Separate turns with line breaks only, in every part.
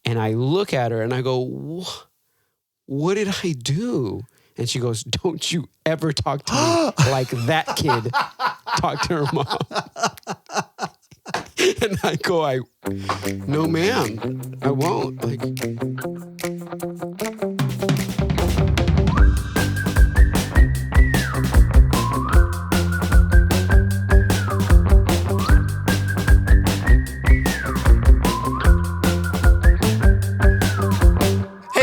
And I look at her and I go, what did I do? And she goes, don't you ever talk to me like that kid talked to her mom. And I go, no, ma'am, I won't. Like,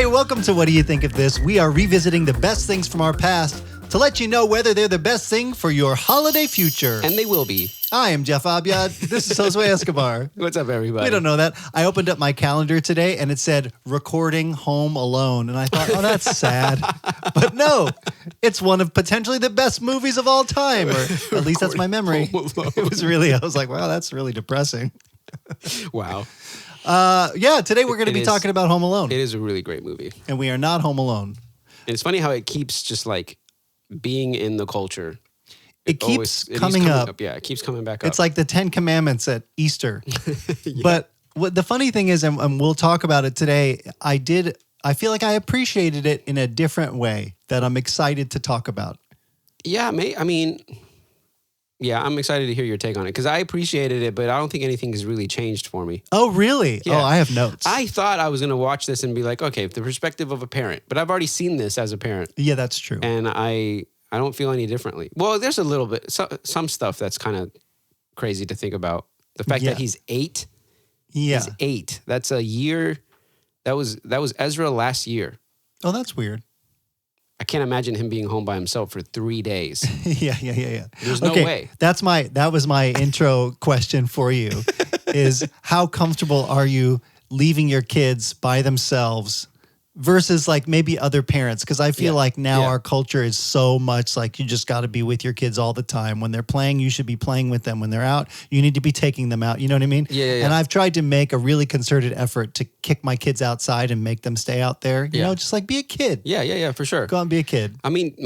welcome to What Do You Think of This? We are revisiting the best things from our past to let you know whether they're the best thing for your holiday future.
And they will be.
I am Jeff Abiad. This is Josue Escobar.
What's up, everybody?
We don't know that. I opened up my calendar today and it said recording Home Alone. And I thought, oh, that's sad. But no, it's one of potentially the best movies of all time. Or at least that's my memory. It was really, I was like, wow, that's really depressing.
Wow.
Yeah, today we're going to be talking about Home Alone.
It is a really great movie.
And we are not home alone.
And it's funny how it keeps just like being in the culture.
It keeps coming up.
Yeah, it keeps coming back up.
It's like the 10 Commandments at Easter. Yeah. But what the funny thing is, and we'll talk about it today, I feel like I appreciated it in a different way that I'm excited to talk about.
Yeah, I'm excited to hear your take on it because I appreciated it, but I don't think anything has really changed for me.
Oh, really?
Yeah.
Oh, I have notes.
I thought I was going to watch this and be like, okay, the perspective of a parent, but I've already seen this as a parent.
Yeah, that's true.
And I don't feel any differently. Well, there's a little bit, some stuff that's kind of crazy to think about. The fact that he's 8.
Yeah.
He's 8. That's a year. That was Ezra last year.
Oh, that's weird.
I can't imagine him being home by himself for 3 days.
Yeah.
There's no way.
That was my intro question for you is how comfortable are you leaving your kids by themselves versus like maybe other parents? Because I feel like now our culture is so much like you just got to be with your kids all the time. When they're playing, you should be playing with them. When they're out, you need to be taking them out. You know what I mean?
Yeah.
And I've tried to make a really concerted effort to kick my kids outside and make them stay out there. You know, just like be a kid.
Yeah, for sure.
Go out and be a kid.
I mean,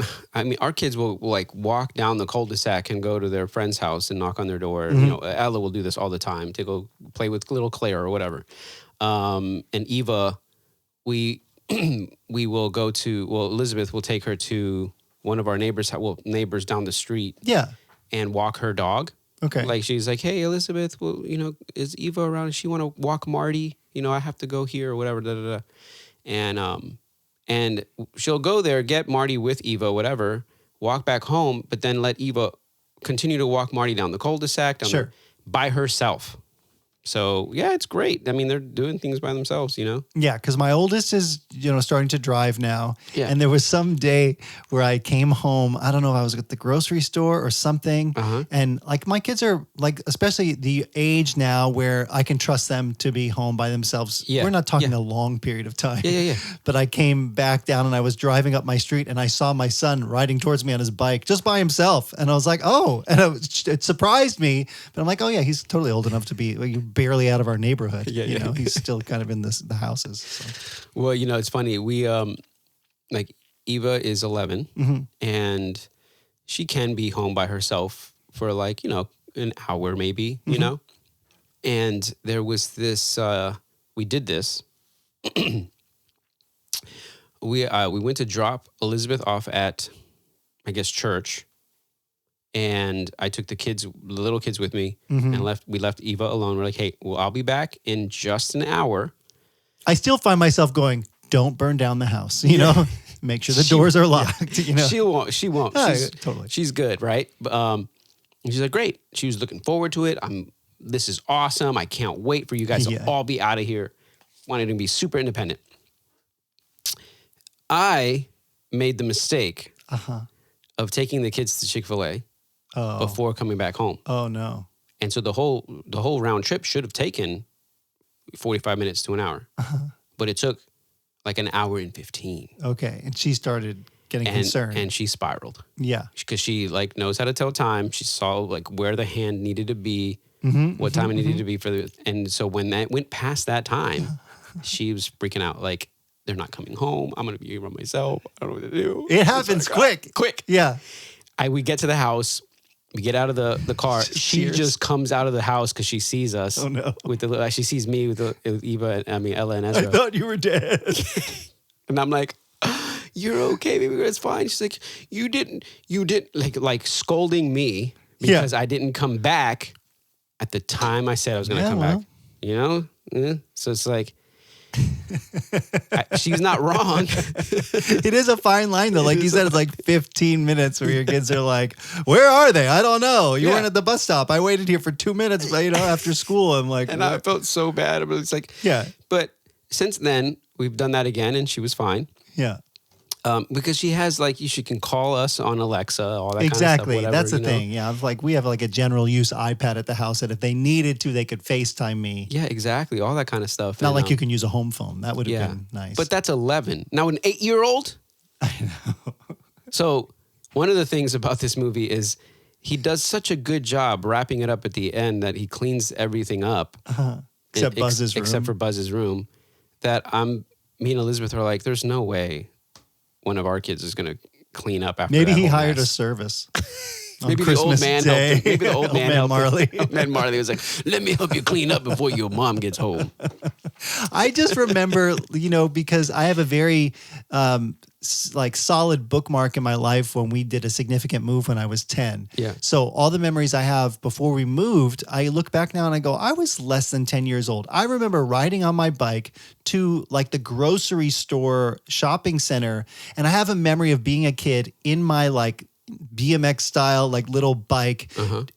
our kids will like walk down the cul-de-sac and go to their friend's house and knock on their door. Mm-hmm. You know, Ella will do this all the time to go play with little Claire or whatever. And Eva, we will go to, Elizabeth will take her to one of our neighbors down the street. Yeah. And walk her dog. Okay. Like she's like, hey, Elizabeth, is Eva around? Does she want to walk Marty? I have to go here or whatever. And she'll go there, get Marty with Eva, whatever, walk back home, but then let Eva continue to walk Marty down the cul-de-sac by herself. So, yeah, it's great. I mean, they're doing things by themselves,
Yeah, because my oldest is, starting to drive now. Yeah. And there was some day where I came home, I don't know if I was at the grocery store or something. Uh-huh. And, like, my kids are, like, especially the age now where I can trust them to be home by themselves. Yeah. We're not talking a long period of time. Yeah. But I came back down and I was driving up my street and I saw my son riding towards me on his bike just by himself. And I was like, oh. And it surprised me. But I'm like, oh, yeah, he's totally old enough to be barely out of our neighborhood. He's still kind of in the houses. So.
Well, it's funny. We like Eva is 11 and she can be home by herself for like, an hour maybe, And there was this we did this. We went to drop Elizabeth off at I guess church. And I took the little kids with me and we left Eva alone. We're like, hey, I'll be back in just an hour.
I still find myself going, don't burn down the house, make sure the doors are locked,
She won't.
Totally.
She's good, right? She's like, great. She was looking forward to it. This is awesome. I can't wait for you guys to all be out of here. Wanted to be super independent. I made the mistake of taking the kids to Chick-fil-A. Before coming back home.
Oh, no.
And so the whole round trip should have taken 45 minutes to an hour. But it took like an hour and 15.
Okay. And she started getting concerned.
And she spiraled.
Yeah.
Because she like knows how to tell time. She saw like where the hand needed to be, what time it needed to be and so when that went past that time, she was freaking out. Like, they're not coming home. I'm going to be here by myself. I don't know what to do.
It happens quick.
Quick.
Yeah.
We get to the house. We get out of the car. She just comes out of the house because she sees us.
Oh no!
She sees me with Eva. Ella and Ezra.
I thought you were dead.
And I'm like, "You're okay, baby. It's fine." She's like, "You didn't like scolding me because I didn't come back at the time I said I was going to come back. You know? Yeah. So it's like." She's not wrong.
It is a fine line though. Like you said, it's like 15 minutes where your kids are like, "Where are they? I don't know. You weren't at the bus stop. I waited here for 2 minutes, after school." I'm like,
and I felt so bad. But it's like, But since then, we've done that again, and she was fine.
Yeah.
Because she has she can call us on Alexa, all that
exactly.
kind of stuff. Whatever,
that's the thing. Yeah, we have like a general use iPad at the house that if they needed to, they could FaceTime me.
Yeah, exactly. All that kind of stuff.
Not like you can use a home phone. That would have been nice.
But that's 11. Now an 8-year-old.
I know.
So one of the things about this movie is he does such a good job wrapping it up at the end that he cleans everything up,
except Buzz's room.
Except for Buzz's room. That me and Elizabeth are like, there's no way one of our kids is going to clean up after
Maybe
that
he
whole
hired
mess.
a service.
Maybe
Christmas
the old man
Day.
helped him. Maybe the old man helped
Marley.
him. Old man Marley was like, let me help you clean up before your mom gets home.
I just remember, because I have a very solid bookmark in my life when we did a significant move when I was 10.
Yeah.
So all the memories I have before we moved, I look back now and I go, I was less than 10 years old. I remember riding on my bike to the grocery store shopping center. And I have a memory of being a kid in my BMX style, little bike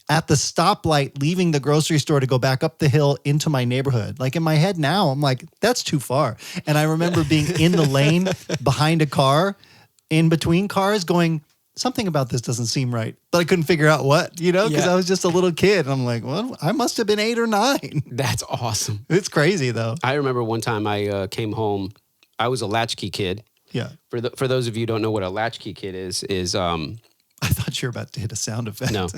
at the stoplight, leaving the grocery store to go back up the hill into my neighborhood. In my head now, I'm like, that's too far. And I remember being in the lane behind a car, in between cars, going, something about this doesn't seem right. But I couldn't figure out what, because I was just a little kid. I'm like, well, I must have been 8 or 9.
That's awesome.
It's crazy though.
I remember one time I came home. I was a latchkey kid.
Yeah.
For those of you who don't know what a latchkey kid is
I thought you were about to hit a sound effect.
No.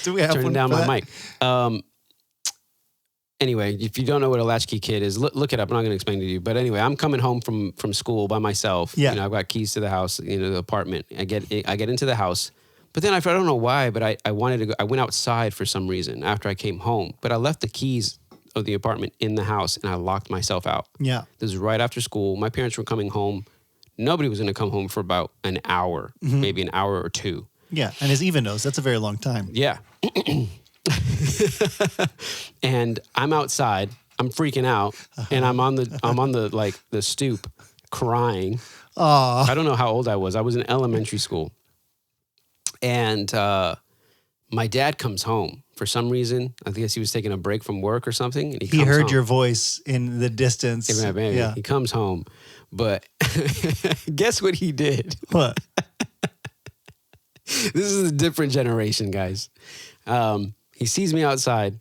Do we have
turning
one
down
for
my
that?
mic. Anyway, if you don't know what a latchkey kid is, look it up. I'm not going to explain it to you. But anyway, I'm coming home from school by myself.
Yeah.
I've got keys to the house, the apartment. I get into the house. But then I don't know why, but I wanted to go. I went outside for some reason after I came home. But I left the keys of the apartment in the house and I locked myself out.
Yeah.
This was right after school. My parents were coming home. Nobody was going to come home for about an hour, maybe an hour or 2.
Yeah, and as Eva knows, that's a very long time.
Yeah. And I'm outside. I'm freaking out, and I'm on the stoop, crying.
Aww.
I don't know how old I was. I was in elementary school, and my dad comes home for some reason. I guess he was taking a break from work or something. And
he heard your voice in the distance.
Yeah. He comes home. But guess what he did?
What?
This is a different generation, guys. He sees me outside.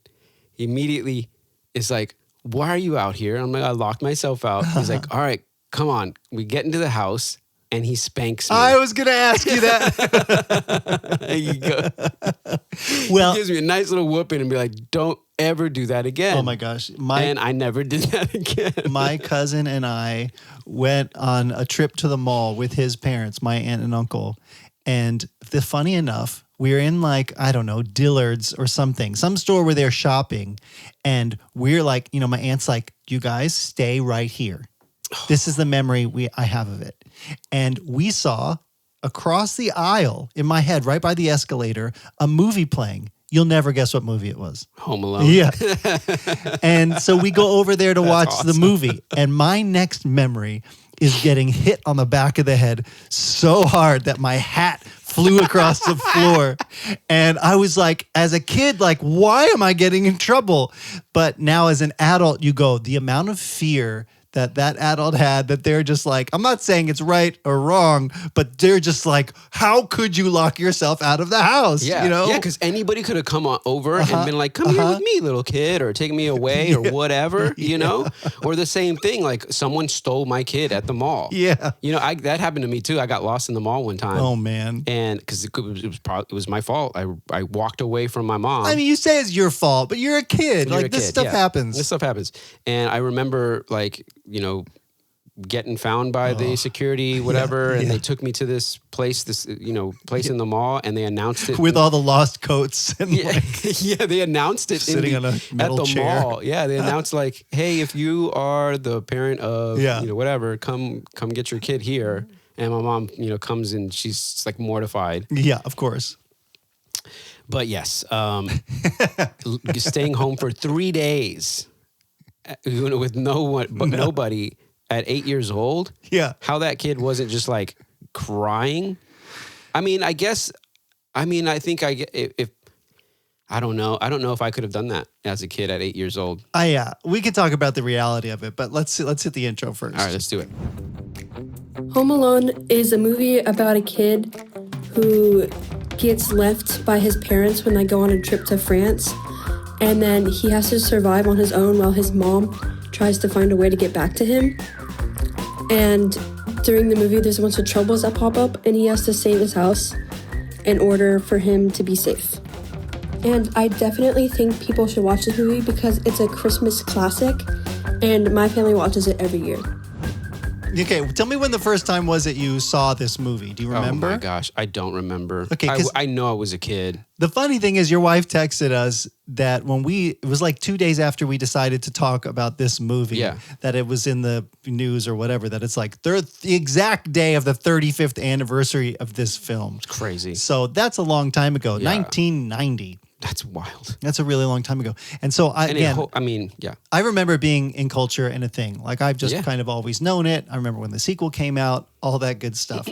He immediately is like, why are you out here? I'm like, I locked myself out. He's like, all right, come on. We get into the house. And he spanks me.
I was going to ask you that.
There you go.
Well,
he gives me a nice little whooping and be like, don't ever do that again.
Oh my gosh.
And I never did that again.
My cousin and I went on a trip to the mall with his parents, my aunt and uncle. And funny enough, we were in I don't know, Dillard's or something, some store where they're shopping. And we're like, my aunt's like, you guys stay right here. This is the memory I have of it. And we saw across the aisle in my head, right by the escalator, a movie playing. You'll never guess what movie it was.
Home Alone.
Yeah. And so we go over there to watch the movie. And my next memory is getting hit on the back of the head so hard that my hat flew across the floor. And I was like, as a kid, why am I getting in trouble? But now as an adult, you go, the amount of fear that adult had, that they're just like, I'm not saying it's right or wrong, but they're just like, how could you lock yourself out of the house?
Yeah, yeah, because anybody could have come over and been like, come here with me, little kid, or take me away or whatever, you know? Or the same thing, someone stole my kid at the mall.
Yeah.
That happened to me too. I got lost in the mall one time.
Oh, man.
And because it was my fault. I walked away from my mom.
I mean, you say it's your fault, but you're a kid. This stuff happens.
This stuff happens. And I remember getting found by the security, whatever, and they took me to this place, in the mall, and they announced it
with all the lost coats and
they announced it
sitting on a metal
at the
chair.
mall. Yeah, they announced like, hey, if you are the parent of whatever, come get your kid here. And my mom, comes and she's like mortified.
Yeah, of course.
But yes, staying home for 3 days with nobody at 8 years old.
Yeah.
How that kid wasn't just like crying. I mean, I think if I don't know if I could have done that as a kid at 8 years old.
We could talk about the reality of it, but let's hit the intro first.
All right, let's do it.
Home Alone is a movie about a kid who gets left by his parents when they go on a trip to France, and then he has to survive on his own while his mom tries to find a way to get back to him. And during the movie, there's a bunch of troubles that pop up, and he has to save his house in order for him to be safe. And I definitely think people should watch this movie because it's a Christmas classic, and my family watches it every year.
Okay, tell me when the first time was that you saw this movie. Do you remember?
Oh my gosh, I don't remember.
Okay,
I know I was a kid.
The funny thing is your wife texted us that it was like 2 days after we decided to talk about this movie, that it was in the news or whatever, that it's like the exact day of the 35th anniversary of this film.
It's crazy.
So that's a long time ago, 1990.
That's wild.
That's a really long time ago. And so I remember being in culture and a thing. Like I've just kind of always known it. I remember when the sequel came out, all that good stuff.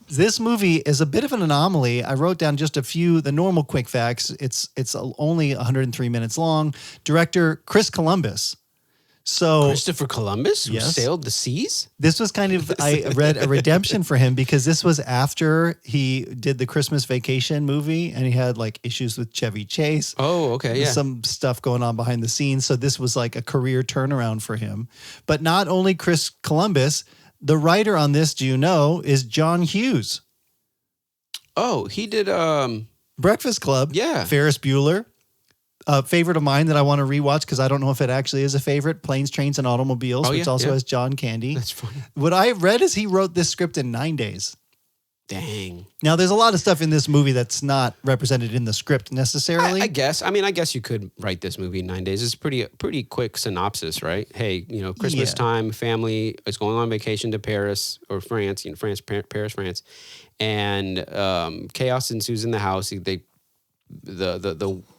This movie is a bit of an anomaly. I wrote down just the normal quick facts. It's only 103 minutes long. Director Chris Columbus. So
Christopher Columbus, who sailed the seas?
This was kind of, I read, a redemption for him because this was after he did the Christmas Vacation movie and he had like issues with Chevy Chase.
Oh, okay, yeah.
Some stuff going on behind the scenes. So this was like a career turnaround for him. But not only Chris Columbus, the writer on this, do you know, is John Hughes.
Oh, he did
Breakfast Club.
Yeah.
Ferris Bueller. A favorite of mine that I want to rewatch because I don't know if it actually is a favorite, Planes, Trains, and Automobiles, which also has John Candy.
That's funny.
What I read is he wrote this script in 9 days.
Dang.
Now, there's a lot of stuff in this movie that's not represented in the script necessarily.
I guess. I guess you could write this movie in 9 days. It's pretty quick synopsis, right? Hey, Christmas time, family is going on vacation to Paris or France, Paris, France, and chaos ensues in the house.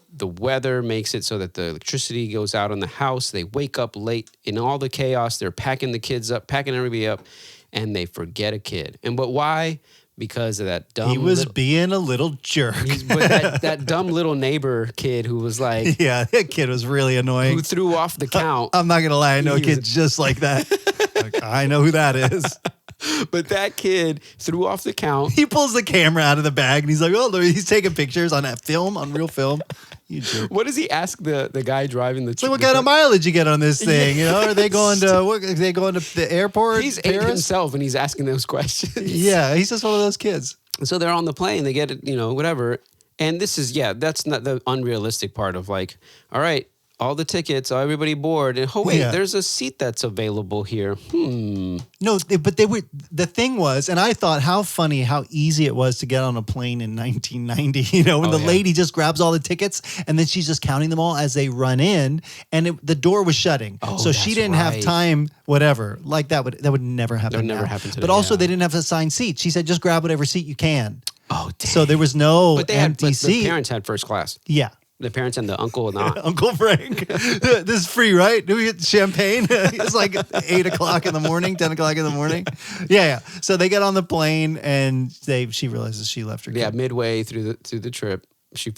The weather makes it so that the electricity goes out in the house. They wake up late in all the chaos. They're packing the kids up, packing everybody up, and they forget a kid. But why? Because of that dumb...
He was being a little jerk.
But that dumb little neighbor kid who was like...
Yeah, that kid was really annoying.
Who threw off the count.
I'm not going to lie. I know a kid just like that. Like, I know who that is.
But that kid threw off the count.
He pulls the camera out of the bag and he's like, oh, he's taking pictures on real film. You jerk.
What does he ask the guy driving the truck?
So what kind of mileage you get on this thing? Are they going to the airport?
He's Paris? 8 himself and he's asking those questions.
Yeah, he's just one of those kids.
So they're on the plane, they get it, whatever. And this is, that's not the unrealistic part of like, all right, all the tickets, everybody board. And there's a seat that's available here.
No, but the thing was, and I thought how funny, how easy it was to get on a plane in 1990, when the lady just grabs all the tickets and then she's just counting them all as they run in and the door was shutting. Oh, so she didn't have time, whatever, like that would never happen.
That would never happen today.
But also they didn't have assigned seats. She said, just grab whatever seat you can.
Oh, dang.
So there was no empty seat.
The parents had first class.
Yeah.
The parents and the uncle and aunt.
Uncle Frank. This is free, right? Do we get champagne? It's like 8 o'clock in the morning, 10 o'clock in the morning. Yeah. So they get on the plane and she realizes she left her kid.
Yeah, midway through the trip, she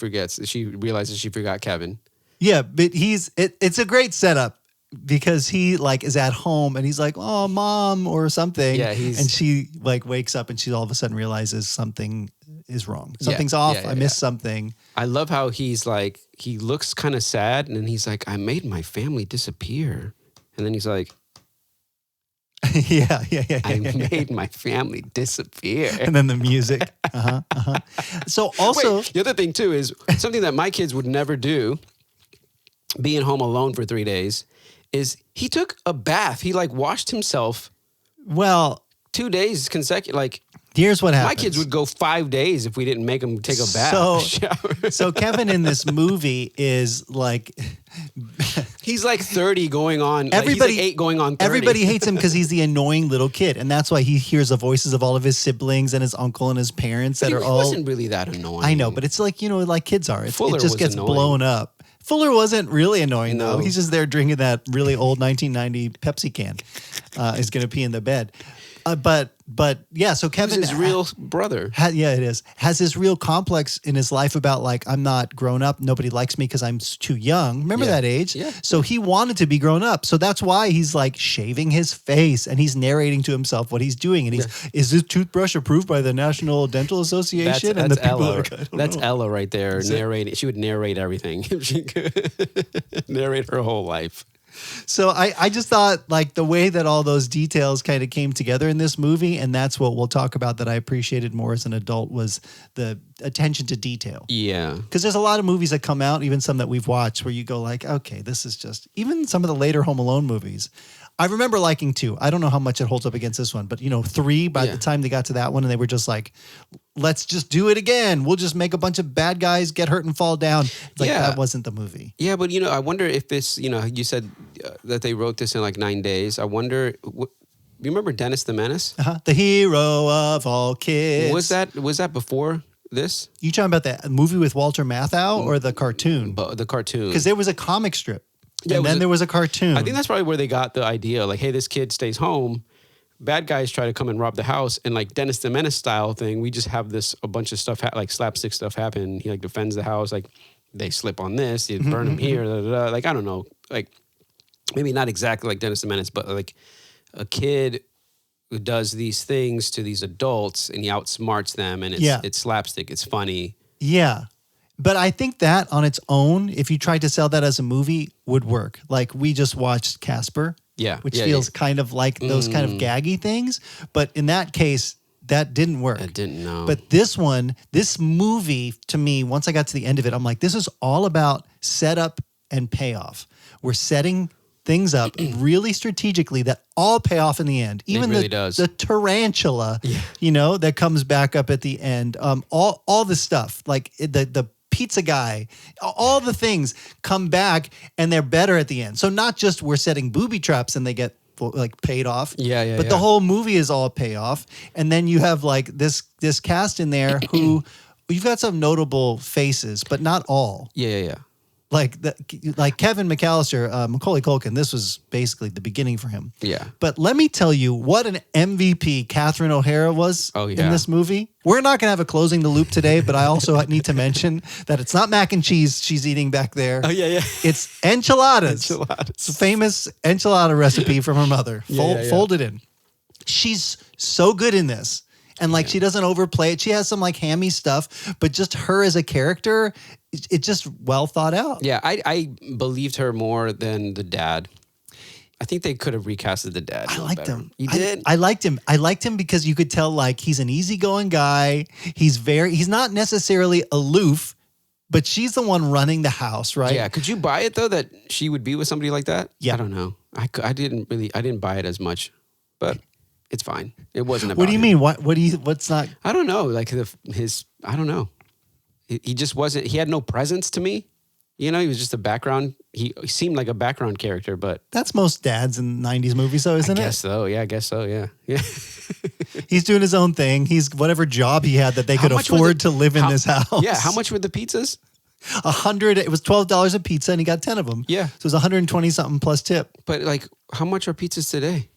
realizes she forgot Kevin.
Yeah, but it's a great setup because he like is at home and he's like, oh, mom or something. Yeah, and she like wakes up and she all of a sudden realizes something is wrong. Something's off. I missed something. I
love how he's like, he looks kind of sad and then he's like, I made my family disappear. And then he's like, I made my family disappear.
And then the music. So also...
the other thing too is something that my kids would never do, being home alone for 3 days, is he took a bath. He like washed himself
Well,
2 days consecutive. Like,
here's what happens.
my kids would go 5 days if we didn't make them take a bath.
So Kevin in this movie is like,
he's like 30 going on.
Everybody,
he's like 8 going on 30.
Everybody hates him because he's the annoying little kid, and that's why he hears the voices of all of his siblings and his uncle and his parents that are all.
He wasn't really that annoying.
I know, but it's like like kids are. It just gets
annoying.
blown up. Fuller wasn't really annoying
No.
though. He's just there drinking that really old 1990 Pepsi can. Is going to pee in the bed. But yeah, so Kevin
his real brother.
Yeah, it is. Has this real complex in his life about like, I'm not grown up. Nobody likes me because I'm too young. Remember that age?
Yeah.
So he wanted to be grown up. So that's why he's like shaving his face and he's narrating to himself what he's doing. And is this toothbrush approved by the National Dental Association?
That's
the people
Ella.
that's
Ella right there narrating. She would narrate everything if she could narrate her whole life.
So I just thought like the way that all those details kind of came together in this movie, and that's what we'll talk about that I appreciated more as an adult, was the attention to detail.
Yeah.
Because there's a lot of movies that come out, even some that we've watched, where you go like, okay, this is just, even some of the later Home Alone movies. I remember liking 2. I don't know how much it holds up against this one, but 3, by the time they got to that one, and they were just like, let's just do it again. We'll just make a bunch of bad guys get hurt and fall down. It's like, that wasn't the movie.
Yeah, but I wonder if this, you said that they wrote this in like 9 days. I wonder, you remember Dennis the Menace?
The hero of all kids.
Was that before this?
You talking about that movie with Walter Matthau or the cartoon?
The cartoon.
Because there was a comic strip.
Yeah,
and then there was a cartoon.
I think that's probably where they got the idea. Like, hey, this kid stays home. Bad guys try to come and rob the house. And like Dennis the Menace style thing, we just have a bunch of stuff, like slapstick stuff happen. He like defends the house. Like, they slip on this. They burn him here. Like, I don't know. Like, maybe not exactly like Dennis the Menace, but like a kid who does these things to these adults and he outsmarts them. And it's slapstick. It's funny.
Yeah. But I think that on its own, if you tried to sell that as a movie, would work. Like, we just watched Casper, which feels kind of like those kind of gaggy things. But in that case, that didn't work.
I didn't know.
But this movie, to me, once I got to the end of it, I'm like, this is all about setup and payoff. We're setting things up really strategically that all pay off in the end. Even the tarantula, that comes back up at the end. All the stuff, like the pizza guy, all the things come back and they're better at the end. So not just we're setting booby traps and they get like paid off. But the whole movie is all payoff. And then you have like this cast in there who you've got some notable faces, but not all.
Yeah.
Like Kevin McCallister, Macaulay Culkin, this was basically the beginning for him.
Yeah.
But let me tell you what an MVP Catherine O'Hara was in this movie. We're not going to have a closing the loop today, but I also need to mention that it's not mac and cheese she's eating back there.
Oh, yeah.
It's enchiladas. It's a famous enchilada recipe from her mother. Fold it in. She's so good in this. And like, she doesn't overplay it. She has some like hammy stuff, but just her as a character, it's just well thought out.
Yeah, I believed her more than the dad. I think they could have recasted the dad.
I liked him.
You did?
I liked him. I liked him because you could tell like he's an easygoing guy. He's not necessarily aloof, but she's the one running the house, right?
Yeah. Could you buy it though that she would be with somebody like that?
Yeah.
I don't know. I didn't buy it as much, but it's fine. It wasn't about
What do you
him.
mean? What's not?
I don't know. Like I don't know. He just wasn't, he had no presence to me. He was just a background. He seemed like a background character, but.
That's most dads in 90s movies though, isn't it?
I guess so. Yeah, I guess so. Yeah.
He's doing his own thing. He's whatever job he had that they could afford to live in this house.
Yeah. How much were the pizzas?
100. It was $12 a pizza and he got 10 of them.
Yeah.
So it was 120 something plus tip.
But like, how much are pizzas today?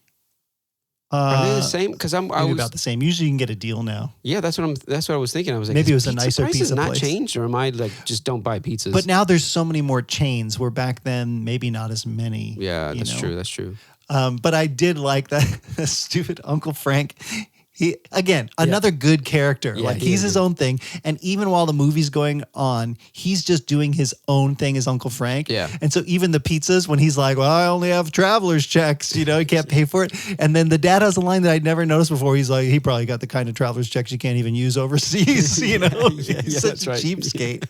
Are they the same? Because I was
about the same. Usually you can get a deal now.
Yeah, that's what I was thinking. I was like,
maybe it was a nicer
prices
pizza
not
place.
Changed, or am I like just don't buy pizzas?
But now there's so many more chains. Where back then maybe not as many.
Yeah, that's true. That's true.
But I did like that stupid Uncle Frank. He again another good character.
Yeah,
like he's his own thing, and even while the movie's going on, he's just doing his own thing as Uncle Frank.
Yeah.
And so even the pizzas, when he's like, "Well, I only have traveler's checks," he can't pay for it. And then the dad has a line that I'd never noticed before. He's like, he probably got the kind of traveler's checks you can't even use overseas. He's such a cheapskate.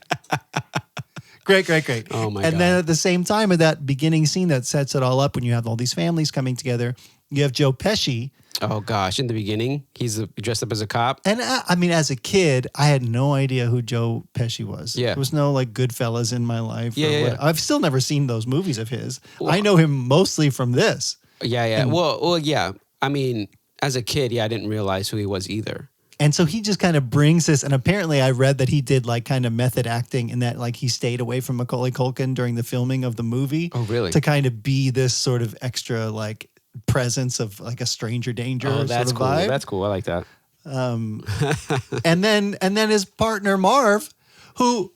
Great.
Oh my
And
God.
then at the same time of that beginning scene that sets it all up, when you have all these families coming together, you have Joe Pesci.
Oh gosh, in the beginning, he's dressed up as a cop.
And I mean, as a kid, I had no idea who Joe Pesci was.
Yeah.
There was no like Goodfellas in my life.
Yeah.
I've still never seen those movies of his.
Well,
I know him mostly from this.
Yeah.
And-
well, yeah. I mean, as a kid, I didn't realize who he was either.
And so he just kind of brings this, and apparently I read that he did like kind of method acting in that like he stayed away from Macaulay Culkin during the filming of the movie.
Oh, really?
To kind of be this sort of extra like presence of like a stranger danger
That's
sort of
cool.
vibe.
That's cool. I like that.
And then his partner Marv, who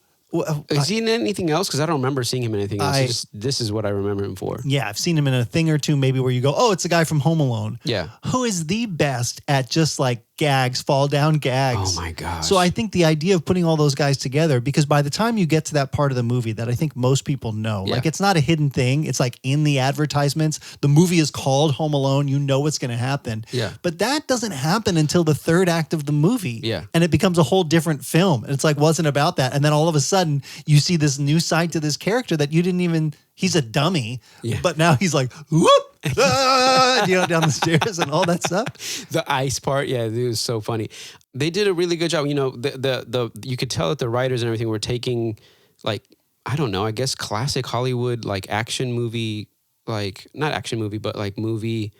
Is he in anything else? Because I don't remember seeing him in anything else. This is what I remember him for.
yeah, I've seen him in a thing or two maybe where you go, oh, it's the guy from Home Alone.
Yeah.
Who is the best at just like gags, fall down gags.
Oh my gosh.
So I think the idea of putting all those guys together, because by the time you get to that part of the movie that I think most people know,
Yeah.
like it's not a hidden thing. It's like in the advertisements, the movie is called Home Alone. You know what's going to happen.
Yeah.
But that doesn't happen until the third act of the movie.
Yeah.
And it becomes a whole different film. And it's like, wasn't about that. And then all of a sudden you see this new side to this character that you didn't even, he's a dummy,
Yeah.
but now he's like, whoop, down the stairs and all that stuff.
The ice part, yeah, it was so funny. They did a really good job. You know, the you could tell that the writers and everything were taking, like, I don't know, I guess classic Hollywood like action movie, like not action movie, but like movie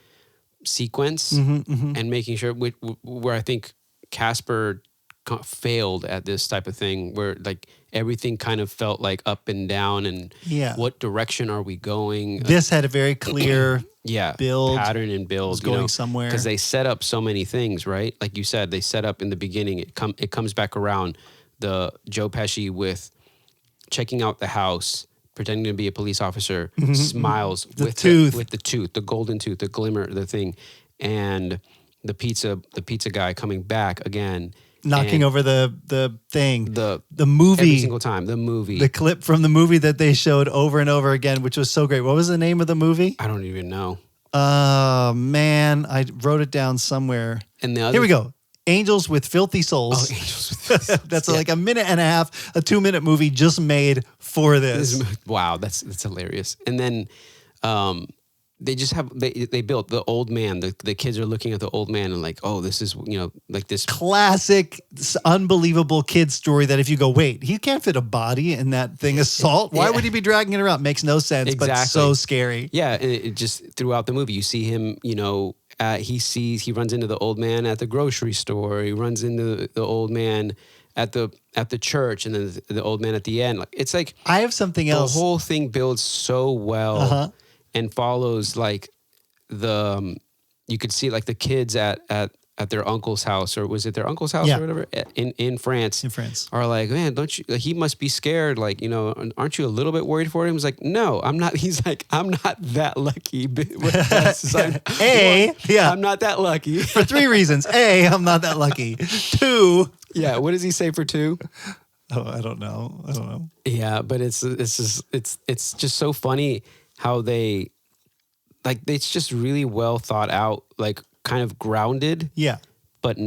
sequence, and making sure where I think Casper failed at this type of thing, where like everything kind of felt like up and down, and what direction are we going?
This had a very clear build,
pattern and build,
was going somewhere,
because they set up so many things, right? Like you said, they set up in the beginning. It comes back around, the Joe Pesci with checking out the house, pretending to be a police officer, smiles with the tooth, the golden tooth, the glimmer, the thing, and the pizza guy coming back again.
Knocking over the thing, the movie
every single time, the
clip from the movie that they showed over and over again, which was so great. What was the name of the movie?
I don't even know.
Oh man, I wrote it down somewhere.
And the other,
here we go. Angels with Filthy Souls.
Oh, Angels with Filthy Souls.
That's like a minute and a half, a 2-minute movie just made for this.
Wow, that's hilarious. And then they just have they built the old man. The kids are looking at the old man and like, oh, this is, like this
classic, unbelievable kid story that if you go, wait, he can't fit a body in that thing of salt. Why would he be dragging it around? Makes no sense, but so scary.
Yeah, and it just throughout the movie, you see him, he runs into the old man at the grocery store. He runs into the old man at the church, and then the old man at the end. Like, it's like
I have something else.
The whole thing builds so well and follows like you could see like the kids at their uncle's house, or was it their uncle's house or whatever in France?
In France,
are like, man, don't you? Like, he must be scared. Like, aren't you a little bit worried for him? He's like, no, I'm not. He's like, I'm not that lucky. I'm not that lucky
for 3 reasons. A, I'm not that lucky. 2,
what does he say for 2?
Oh, I don't know.
Yeah, but it's just so funny how they, like, it's just really well thought out, like kind of grounded.
Yeah.
But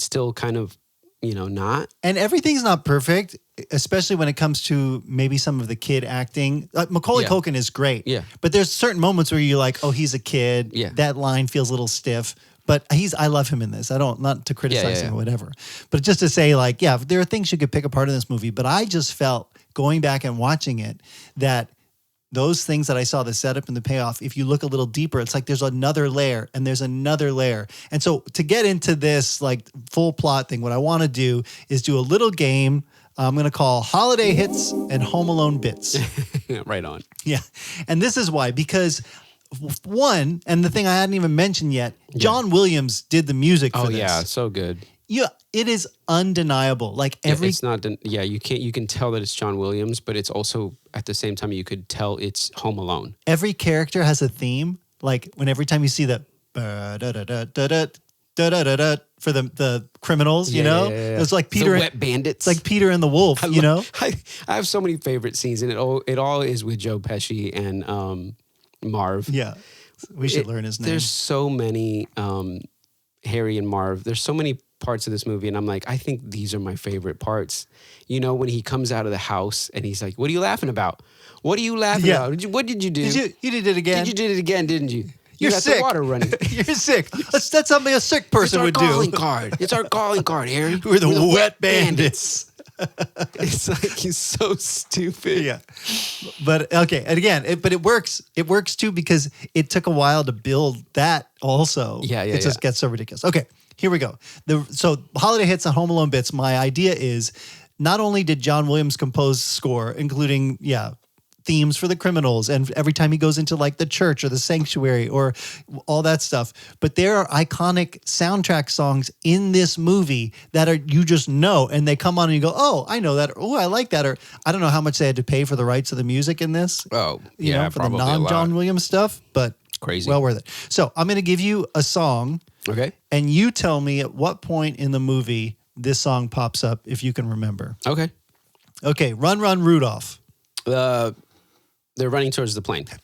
still kind of, not.
And everything's not perfect, especially when it comes to maybe some of the kid acting. Macaulay Culkin is great.
Yeah.
But there's certain moments where you're like, oh, he's a kid.
Yeah.
That line feels a little stiff. But I love him in this. not to criticize him or whatever. But just to say, like, there are things you could pick apart in this movie. But I just felt, going back and watching it, that those things that I saw, the setup and the payoff, if you look a little deeper, it's like there's another layer and there's another layer. And so to get into this like full plot thing, what I want to do is do a little game I'm going to call Holiday Hits and Home Alone Bits.
Right on.
Yeah. And this is why, because one, and the thing I hadn't even mentioned yet, John Williams did the music for this.
Oh yeah, so good.
Yeah, it is undeniable. Like
it's not. You can tell that it's John Williams, but it's also at the same time you could tell it's Home Alone.
Every character has a theme. Like every time you see the for the criminals, it's like Peter,
the wet bandits.
It's like Peter and the Wolf.
I have so many favorite scenes, and it all is with Joe Pesci and Marv.
Yeah, we should learn his name.
There's so many. Harry and Marv. There's so many parts of this movie, and I'm like, I think these are my favorite parts. You know, when he comes out of the house and he's like, "What are you laughing about? What are you laughing about? What did you do?
You did it again.
You did it again, didn't you?
You're
got
sick.
the water running.
You're sick. That's something a sick person would do.
It's our calling card, Harry.
We're the wet bandits.
It's like he's so stupid.
Yeah. But okay, and again, but it works. It works too because it took a while to build that also.
Yeah.
It just gets so ridiculous. Okay, here we go. So holiday hits and Home Alone bits. My idea is not only did John Williams compose score, including, themes for the criminals and every time he goes into like the church or the sanctuary or all that stuff, but there are iconic soundtrack songs in this movie that are, you just know, and they come on and you go, oh, I know that, or, oh, I like that, or I don't know how much they had to pay for the rights of the music in this.
Oh,
you know, for the non-John Williams stuff, but
crazy,
well worth it. So I'm going to give you a song,
okay,
and you tell me at what point in the movie this song pops up if you can remember. Okay, Run Run Rudolph.
They're running towards the plane.
Yep.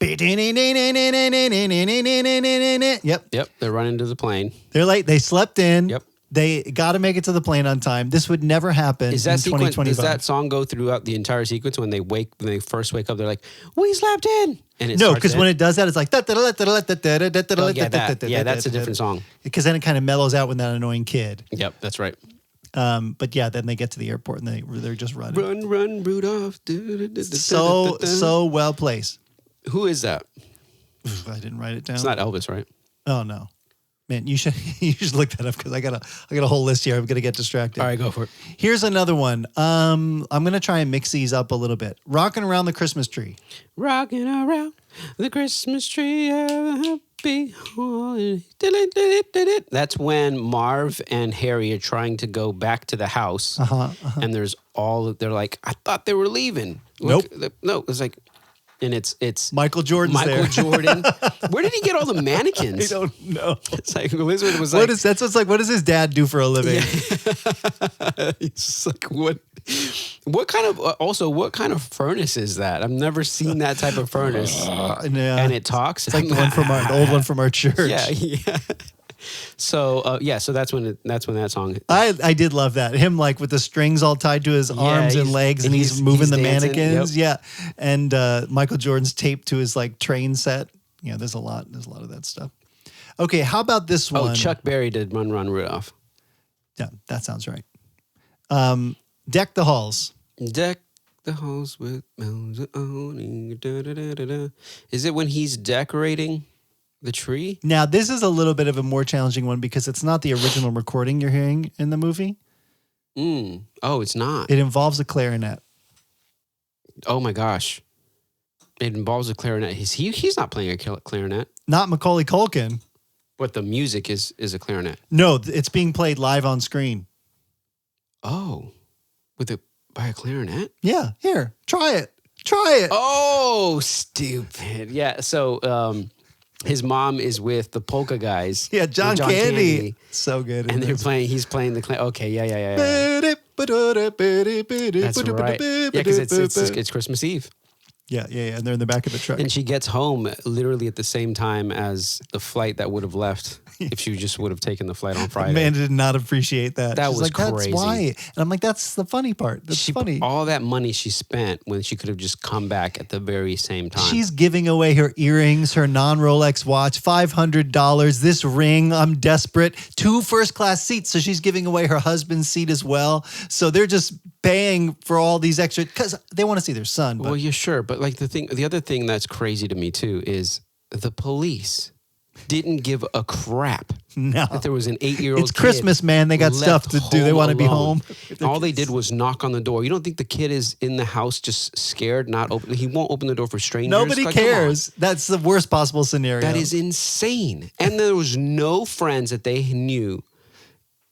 They're running to the plane.
They're late. They slept in.
Yep.
They got to make it to the plane on time. This would never happen in 2025.
Does that song go throughout the entire sequence? When they first wake up, they're like, "We slept in." And
no, because when it does that, it's like
that's a different song.
Because then it kind of mellows out with that annoying kid.
Yep, that's right.
But yeah, then they get to the airport and they're just running.
Run, Rudolph.
So well placed.
Who is that?
I didn't write it down.
It's not Elvis, right?
Oh no, man, you should look that up because I got a whole list here. I'm gonna get distracted.
All right, go for it.
Here's another one. I'm gonna try and mix these up a little bit. Rocking Around the Christmas Tree.
Rocking around the Christmas tree. Happy holiday. That's when Marv and Harry are trying to go back to the house. And they're like, I thought they were leaving.
Nope.
No, it's like, and it's
Michael Jordan's
Michael
there.
Jordan. Where did he get all the mannequins?
I don't know.
It's like Elizabeth was
what does his dad do for a living?
Yeah. It's like what kind of furnace is that? I've never seen that type of furnace. And it talks.
It's like the old one from our church.
Yeah. So so that's when that song.
I did love that, him like with the strings all tied to his arms and legs, and he's moving the dancing, mannequins. Yep. Yeah, and Michael Jordan's taped to his like train set. Yeah, there's a lot of that stuff. Okay, how about this one?
Oh, Chuck Berry did Run Run Rudolph.
Yeah, that sounds right. Deck the Halls.
Deck the halls with bells on. Is it when he's decorating the tree?
Now, this is a little bit of a more challenging one because it's not the original recording you're hearing in the movie.
Oh, it's not.
It involves a clarinet.
Oh my gosh. It involves a clarinet. He's not playing a clarinet.
Not Macaulay Culkin.
But the music is a clarinet.
No, it's being played live on screen.
Oh. By a clarinet?
Yeah. Here, try it.
Oh, stupid. Yeah. So his mom is with the polka guys.
Yeah, John Candy. So good.
And he's playing the clarinet. Okay, yeah. That's right. Yeah, because it's Christmas Eve.
Yeah. And they're in the back of the truck.
And she gets home literally at the same time as the flight that would have left if she just would have taken the flight on Friday.
Amanda did not appreciate that.
That
She's
was
like,
crazy.
That's why. And I'm like, that's the funny part. That's funny.
All that money she spent when she could have just come back at the very same time.
She's giving away her earrings, her non-Rolex watch, $500, this ring. I'm desperate. 2 first-class seats. So she's giving away her husband's seat as well. So they're just paying for all these extra because they want to see their son. But.
Well, you're sure. But like the other thing that's crazy to me too is the police didn't give a crap that there was an 8-year-old
It's Christmas, man. They got stuff to do. They want to be home.
All they did was knock on the door. You don't think the kid is in the house just scared, not open? He won't open the door for strangers.
Nobody cares. That's the worst possible scenario.
That is insane. And there was no friends that they knew,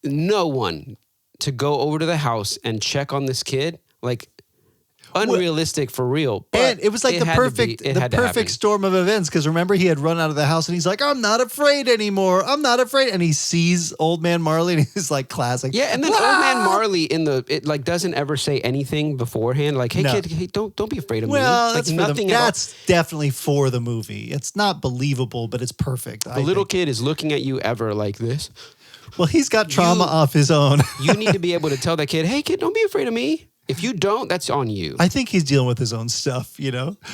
no one to go over to the house and check on this kid. Like, unrealistic for real. But
and it was like the perfect storm of events. Because remember, he had run out of the house and he's like, "I'm not afraid anymore. I'm not afraid." And he sees Old Man Marley and he's like, classic.
Yeah, and then Old Man Marley doesn't ever say anything beforehand. Like, hey kid, hey, don't be afraid of me.
Well,
like,
that's definitely for the movie. It's not believable, but it's perfect.
The little kid is looking at you ever like this.
Well, he's got trauma off his own.
You need to be able to tell that kid, hey kid, don't be afraid of me. If you don't, that's on you.
I think he's dealing with his own stuff,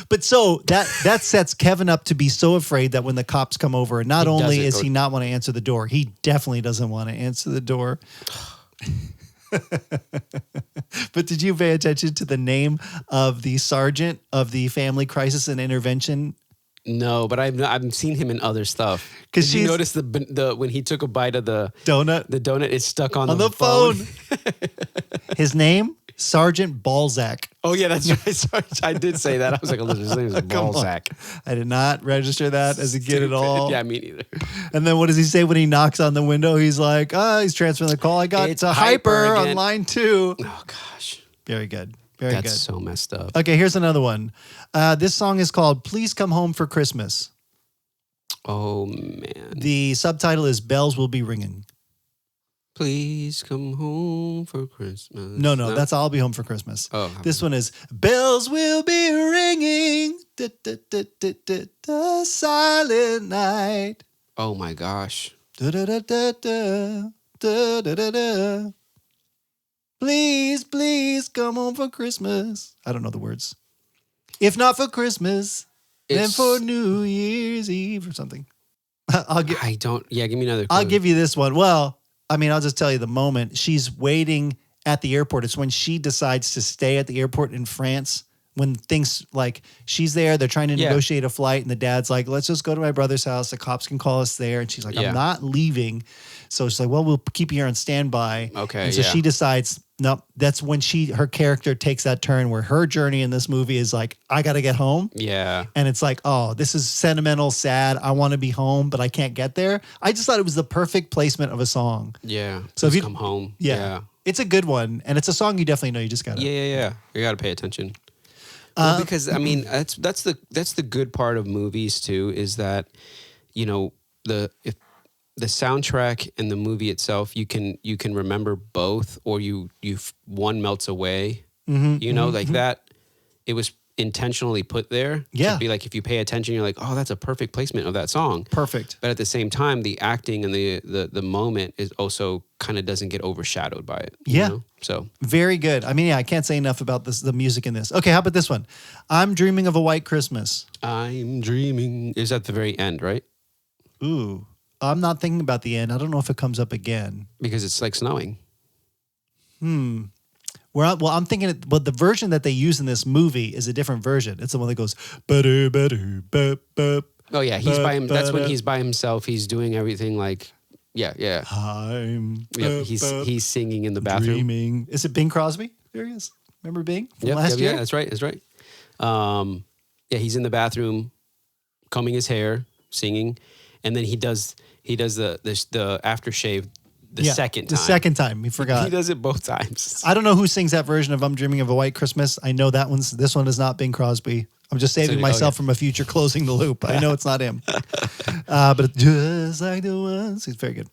But so that sets Kevin up to be so afraid that when the cops come over, and not only is he not want to answer the door, he definitely doesn't want to answer the door. But did you pay attention to the name of the sergeant of the Family Crisis and Intervention?
No, but I've seen him in other stuff. Did you notice the when he took a bite of the
donut?
The donut is stuck on
the phone. His name? Sergeant Balzac.
Oh, yeah, that's right. I did say that. I was like, his name is Balzac.
I did not register that as a kid at all.
Yeah, me neither.
And then what does he say when he knocks on the window? He's like, he's transferring the call. I got to Hyper on line 2.
Oh, gosh.
Very good. Very good.
That's so messed up.
Okay, here's another one. This song is called Please Come Home for Christmas.
Oh, man.
The subtitle is Bells Will Be Ringing.
Please come home for Christmas.
No, that's I'll Be Home for Christmas.
Oh,
this one is Bells Will Be Ringing, the silent night.
Oh my gosh.
Please, please come home for Christmas. I don't know the words. If not for Christmas, then for New Year's Eve or something.
Give me another clue.
I'll give you this one. Well, I mean, I'll just tell you the moment. She's waiting at the airport. It's when she decides to stay at the airport in France. When things like she's there, they're trying to negotiate a flight, and the dad's like, let's just go to my brother's house. The cops can call us there. And she's like, I'm not leaving. So she's like, well, we'll keep you here on standby.
Okay.
And so she decides, no, that's when her character takes that turn where her journey in this movie is like, I got to get home.
Yeah.
And it's like, oh, this is sentimental, sad. I want to be home, but I can't get there. I just thought it was the perfect placement of a song.
Yeah.
So if you
come home.
Yeah. It's a good one. And it's a song you definitely know. You just got to.
Yeah. You got to pay attention. Well, because I mean, that's the good part of movies too, is that, the soundtrack and the movie itself, you can remember both, or one melts away. That it was intentionally put there.
Yeah.
To be like, if you pay attention, you're like, oh, that's a perfect placement of that song.
Perfect.
But at the same time, the acting and the moment is also kind of doesn't get overshadowed by it.
Yeah.
So
very good. I mean, I can't say enough about the music in this. Okay, how about this one? I'm Dreaming of a White Christmas.
I'm dreaming is at the very end, right?
Ooh, I'm not thinking about the end. I don't know if it comes up again.
Because it's like snowing.
I'm thinking, but the version that they use in this movie is a different version. It's the one that goes,
oh yeah, he's by him. That's when he's by himself. He's doing everything like, yeah. He's singing in the bathroom.
Dreaming. Is it Bing Crosby? There he is. Remember Bing from last year?
Yeah, that's right. He's in the bathroom, combing his hair, singing, and then he does the aftershave. The second time. He forgot. He does it both times.
I don't know who sings that version of I'm Dreaming of a White Christmas. I know this one is not Bing Crosby. I'm just saving myself from a future closing the loop. I know it's not him. But just like the ones. He's very good.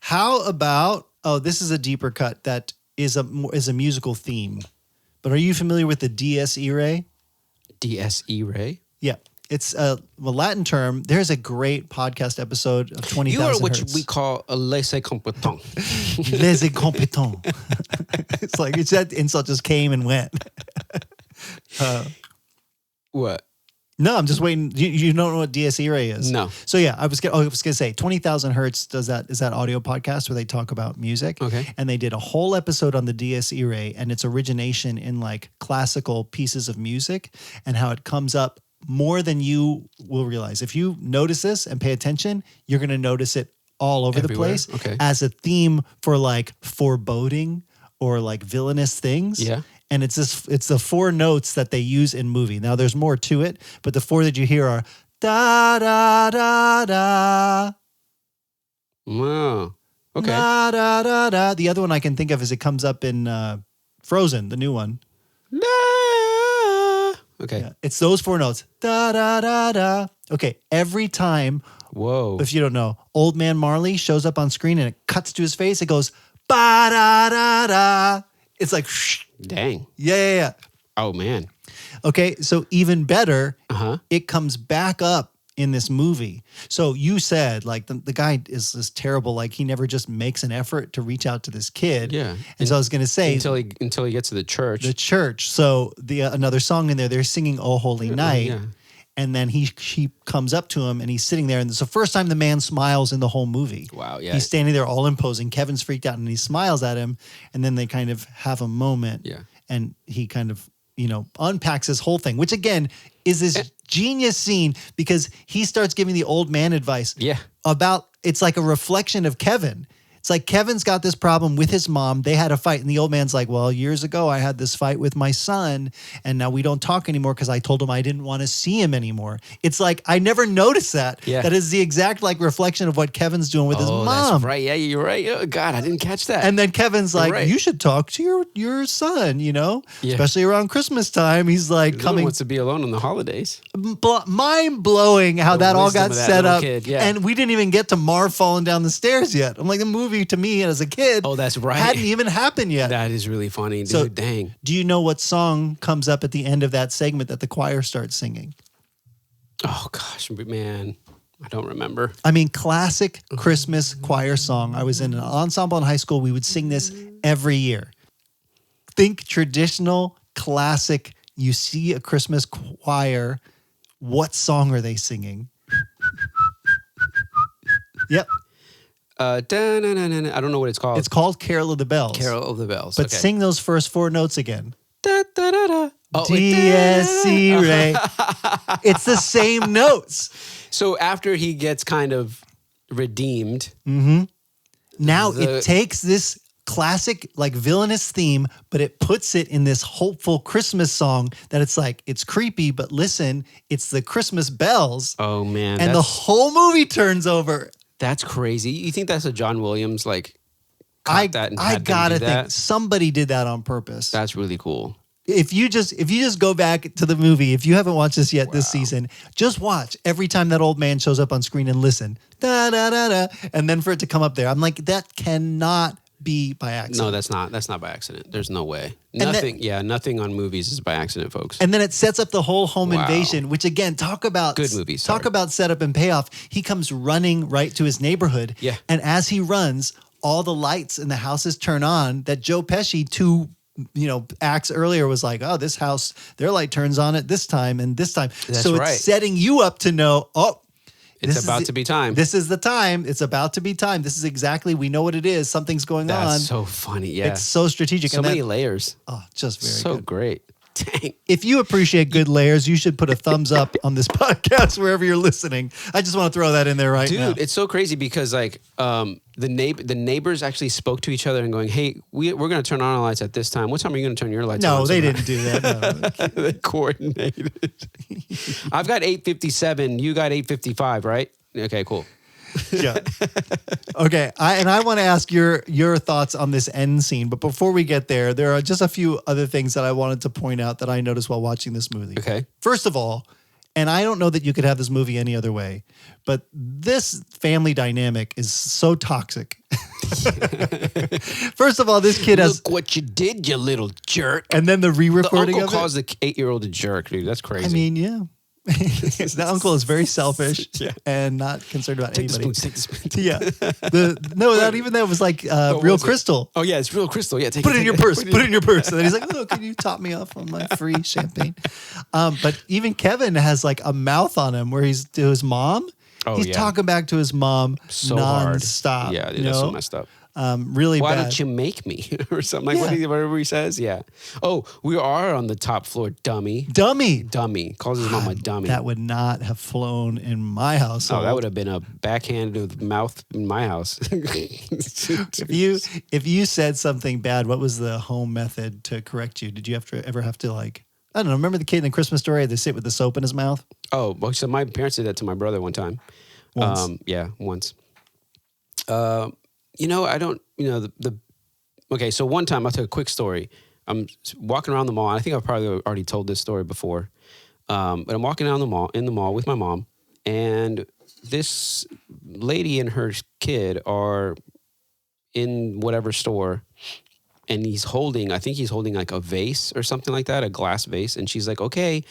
How about, this is a deeper cut that is a musical theme. But are you familiar with the Dies Irae?
Dies Irae?
Yeah. It's a Latin term. There's a great podcast episode of 20,000
You are what
Hertz.
we call a laissez-competent.
Laissez-competent. It's like that insult just came and went.
What?
No, I'm just waiting. You don't know what Dies Irae is?
No.
So yeah, I was gonna say 20,000 Hertz is that audio podcast where they talk about music.
Okay.
And they did a whole episode on the Dies Irae and its origination in like classical pieces of music and how it comes up more than you will realize. If you notice this and pay attention, you're going to notice it all over the place as a theme for like foreboding or like villainous things.
Yeah.
And it's the 4 notes that they use in movie. Now there's more to it, but the 4 that you hear are da da da da.
Wow. Okay.
Da da da da. The other one I can think of is it comes up in Frozen, the new one.
Okay.
Yeah. It's those 4 notes. Da da da da. Okay. Every time.
Whoa.
If you don't know, Old Man Marley shows up on screen and it cuts to his face. It goes ba da da da. It's like,
dang.
Yeah.
Oh man.
Okay. So even better, it comes back up in this movie. So you said like the guy is this terrible, like he never just makes an effort to reach out to this kid.
Yeah.
And so I was going to say
until he gets to the church.
The church. So the another song in there, they're singing "Oh Holy Night."
Yeah.
And then he comes up to him and he's sitting there, and it's the first time the man smiles in the whole movie.
Wow, yeah.
He's standing there all imposing. Kevin's freaked out and he smiles at him, and then they kind of have a moment.
Yeah.
And he kind of, unpacks his whole thing, which again is this genius scene because he starts giving the old man advice.
Yeah.
About it's like a reflection of Kevin. It's like Kevin's got this problem with his mom. They had a fight, and the old man's like, well, years ago, I had this fight with my son, and now we don't talk anymore because I told him I didn't want to see him anymore. It's like, I never noticed that.
Yeah.
That is the exact reflection of what Kevin's doing with his mom.
That's right. Yeah, you're right. Oh, God, I didn't catch that.
And then Kevin's like,
right.
you should talk to your son, especially around Christmas time. He's like
No one
coming.
wants to be alone on the holidays.
Mind blowing how that all got set up.
Kid, yeah.
And we didn't even get to Marv falling down the stairs yet. I'm like, the movie to me as a kid.
Oh, that's right.
Hadn't even happened yet.
That is really funny, dude.
So,
dang.
Do you know what song comes up at the end of that segment that the choir starts singing?
Oh, gosh, man. I don't remember.
I mean, classic Christmas choir song. I was in an ensemble in high school. We would sing this every year. Think traditional, classic. You see a Christmas choir. What song are they singing? Yep.
I don't know what it's called.
It's called Carol of the Bells.
Carol of the Bells.
But
okay.
sing those first 4 notes again.
Da, da, da, da. Oh,
D-S-C Ray. It's the same notes.
So after he gets kind of redeemed.
Now it takes this classic villainous theme, but it puts it in this hopeful Christmas song that it's creepy, but listen, it's the Christmas bells.
Oh, man.
And the whole movie turns over.
That's crazy. You think that's a John Williams
I
that and
I
had them
gotta
do
think
that?
somebody did that on purpose.
That's really cool.
If you just go back to the movie, if you haven't watched this yet this season, just watch every time that old man shows up on screen and listen. Da da da da, and then for it to come up there, I'm like, that cannot be by accident.
No, that's not. That's not by accident. There's no way. Nothing on movies is by accident, folks.
And then it sets up the whole home invasion, which again, talk about
good movies.
Talk about setup and payoff. He comes running right to his neighborhood.
Yeah.
And as he runs, all the lights in the houses turn on that Joe Pesci, 2 acts earlier, was like, oh, this house, their light turns on at this time and this time.
That's
so
right.
It's setting you up to know,
it's about to be time.
This is the time. It's about to be time. This is exactly, we know what it is. Something's going on.
That's so funny. Yeah.
It's so strategic.
So many layers.
Oh, just very
so
good.
great. Dang.
If you appreciate good layers, you should put a thumbs up on this podcast wherever you're listening. I just want to throw that in there right now.
Dude, it's so crazy because the neighbors actually spoke to each other and going, hey, we're going to turn on our lights at this time. What time are you going to turn your lights on?
No, they didn't do that. No.
They coordinated. I've got 8:57. You got 8:55, right? Okay, cool.
Yeah. Okay. I want to ask your thoughts on this end scene, but before we get there, there are just a few other things that I wanted to point out that I noticed while watching this movie.
Okay.
First of all, and I don't know that you could have this movie any other way, but this family dynamic is so toxic. First of all, this kid has...
Look what you did, you little jerk.
And then the re-recording
the
of
uncle calls the 8-year-old a jerk, dude. That's crazy.
I mean, yeah. The uncle is very selfish and not concerned about anybody.
Take the spoon.
Yeah. Not even that. It was like real crystal.
Oh, yeah, it's real crystal. Yeah,
Put it in your purse. Put it in your purse. And then he's like, oh, can you top me off on my free champagne? But even Kevin has a mouth on him where he's to his mom.
Oh,
he's talking back to his mom
so
nonstop.
hard. Yeah, dude, that's so messed up.
Really
Why
bad.
don't you make me? Or something whatever he says. Yeah. Oh, we are on the top floor, dummy.
Dummy.
Calls his mom a dummy.
That would not have flown in my house.
Oh, that would have been a backhand to the mouth in my house.
If you said something bad, what was the home method to correct you? Did you ever have to I don't know, remember the kid in the Christmas Story had to sit with the soap in his mouth?
Oh, well, so my parents did that to my brother one time.
Once.
Once. I don't, okay, so one time I'll tell a quick story. I'm walking around the mall. I think I've probably already told this story before. But I'm walking down in the mall with my mom, and this lady and her kid are in whatever store, and I think he's holding like a vase or something like that, a glass vase. And she's like, okay,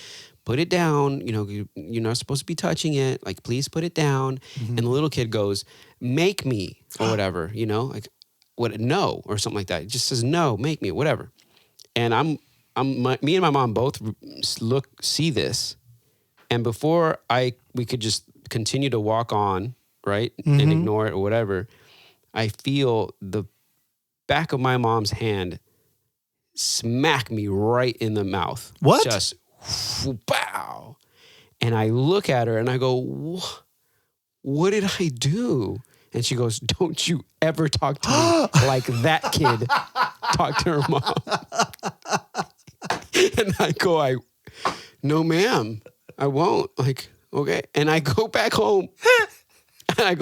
put it down. You know, you're not supposed to be touching it. Like, please put it down. Mm-hmm. And the little kid goes, make me, or whatever, you know, like, what, no, or something like that. It just says, no, make me, whatever. And me and my mom both see this. And before we could just continue to walk on, right, mm-hmm. and ignore it or whatever, I feel the back of my mom's hand smack me right in the mouth.
What?
Just, pow. And I look at her and I go, what did I do? And she goes, don't you ever talk to me like that kid talked to her mom. And I go, no, ma'am, I won't. Like, okay. And I go back home. And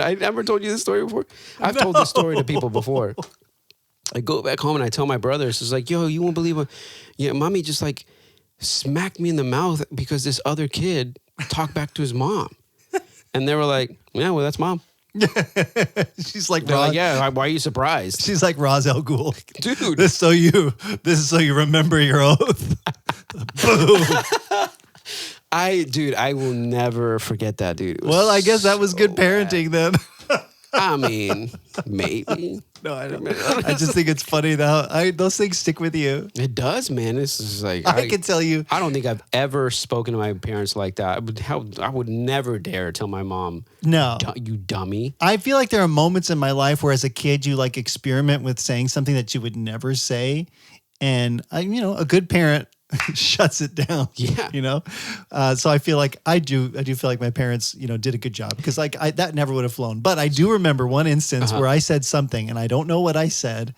I never told you this story before. I've told this story to people before. I go back home and I tell my brothers, it's like, yo, you won't believe it. Yeah, mommy just like smacked me in the mouth because this other kid talked back to his mom. And they were like, yeah, well, that's mom.
She's like,
yeah, why are you surprised?
She's like Ra's al Ghul.
Dude.
This is so you remember your oath. Boom.
I will never forget that, dude.
Well, I guess that was so good parenting then.
I mean, maybe.
No, I don't. I just think it's funny though. Those things stick with you.
It does, man. This is like
I can tell you.
I don't think I've ever spoken to my parents like that. I would never dare tell my mom.
No,
you dummy.
I feel like there are moments in my life where, as a kid, you like experiment with saying something that you would never say, and a good parent shuts it down.
Yeah.
So I feel like I do feel like my parents, did a good job, because like that never would have flown. But I do remember one instance where I said something and I don't know what I said.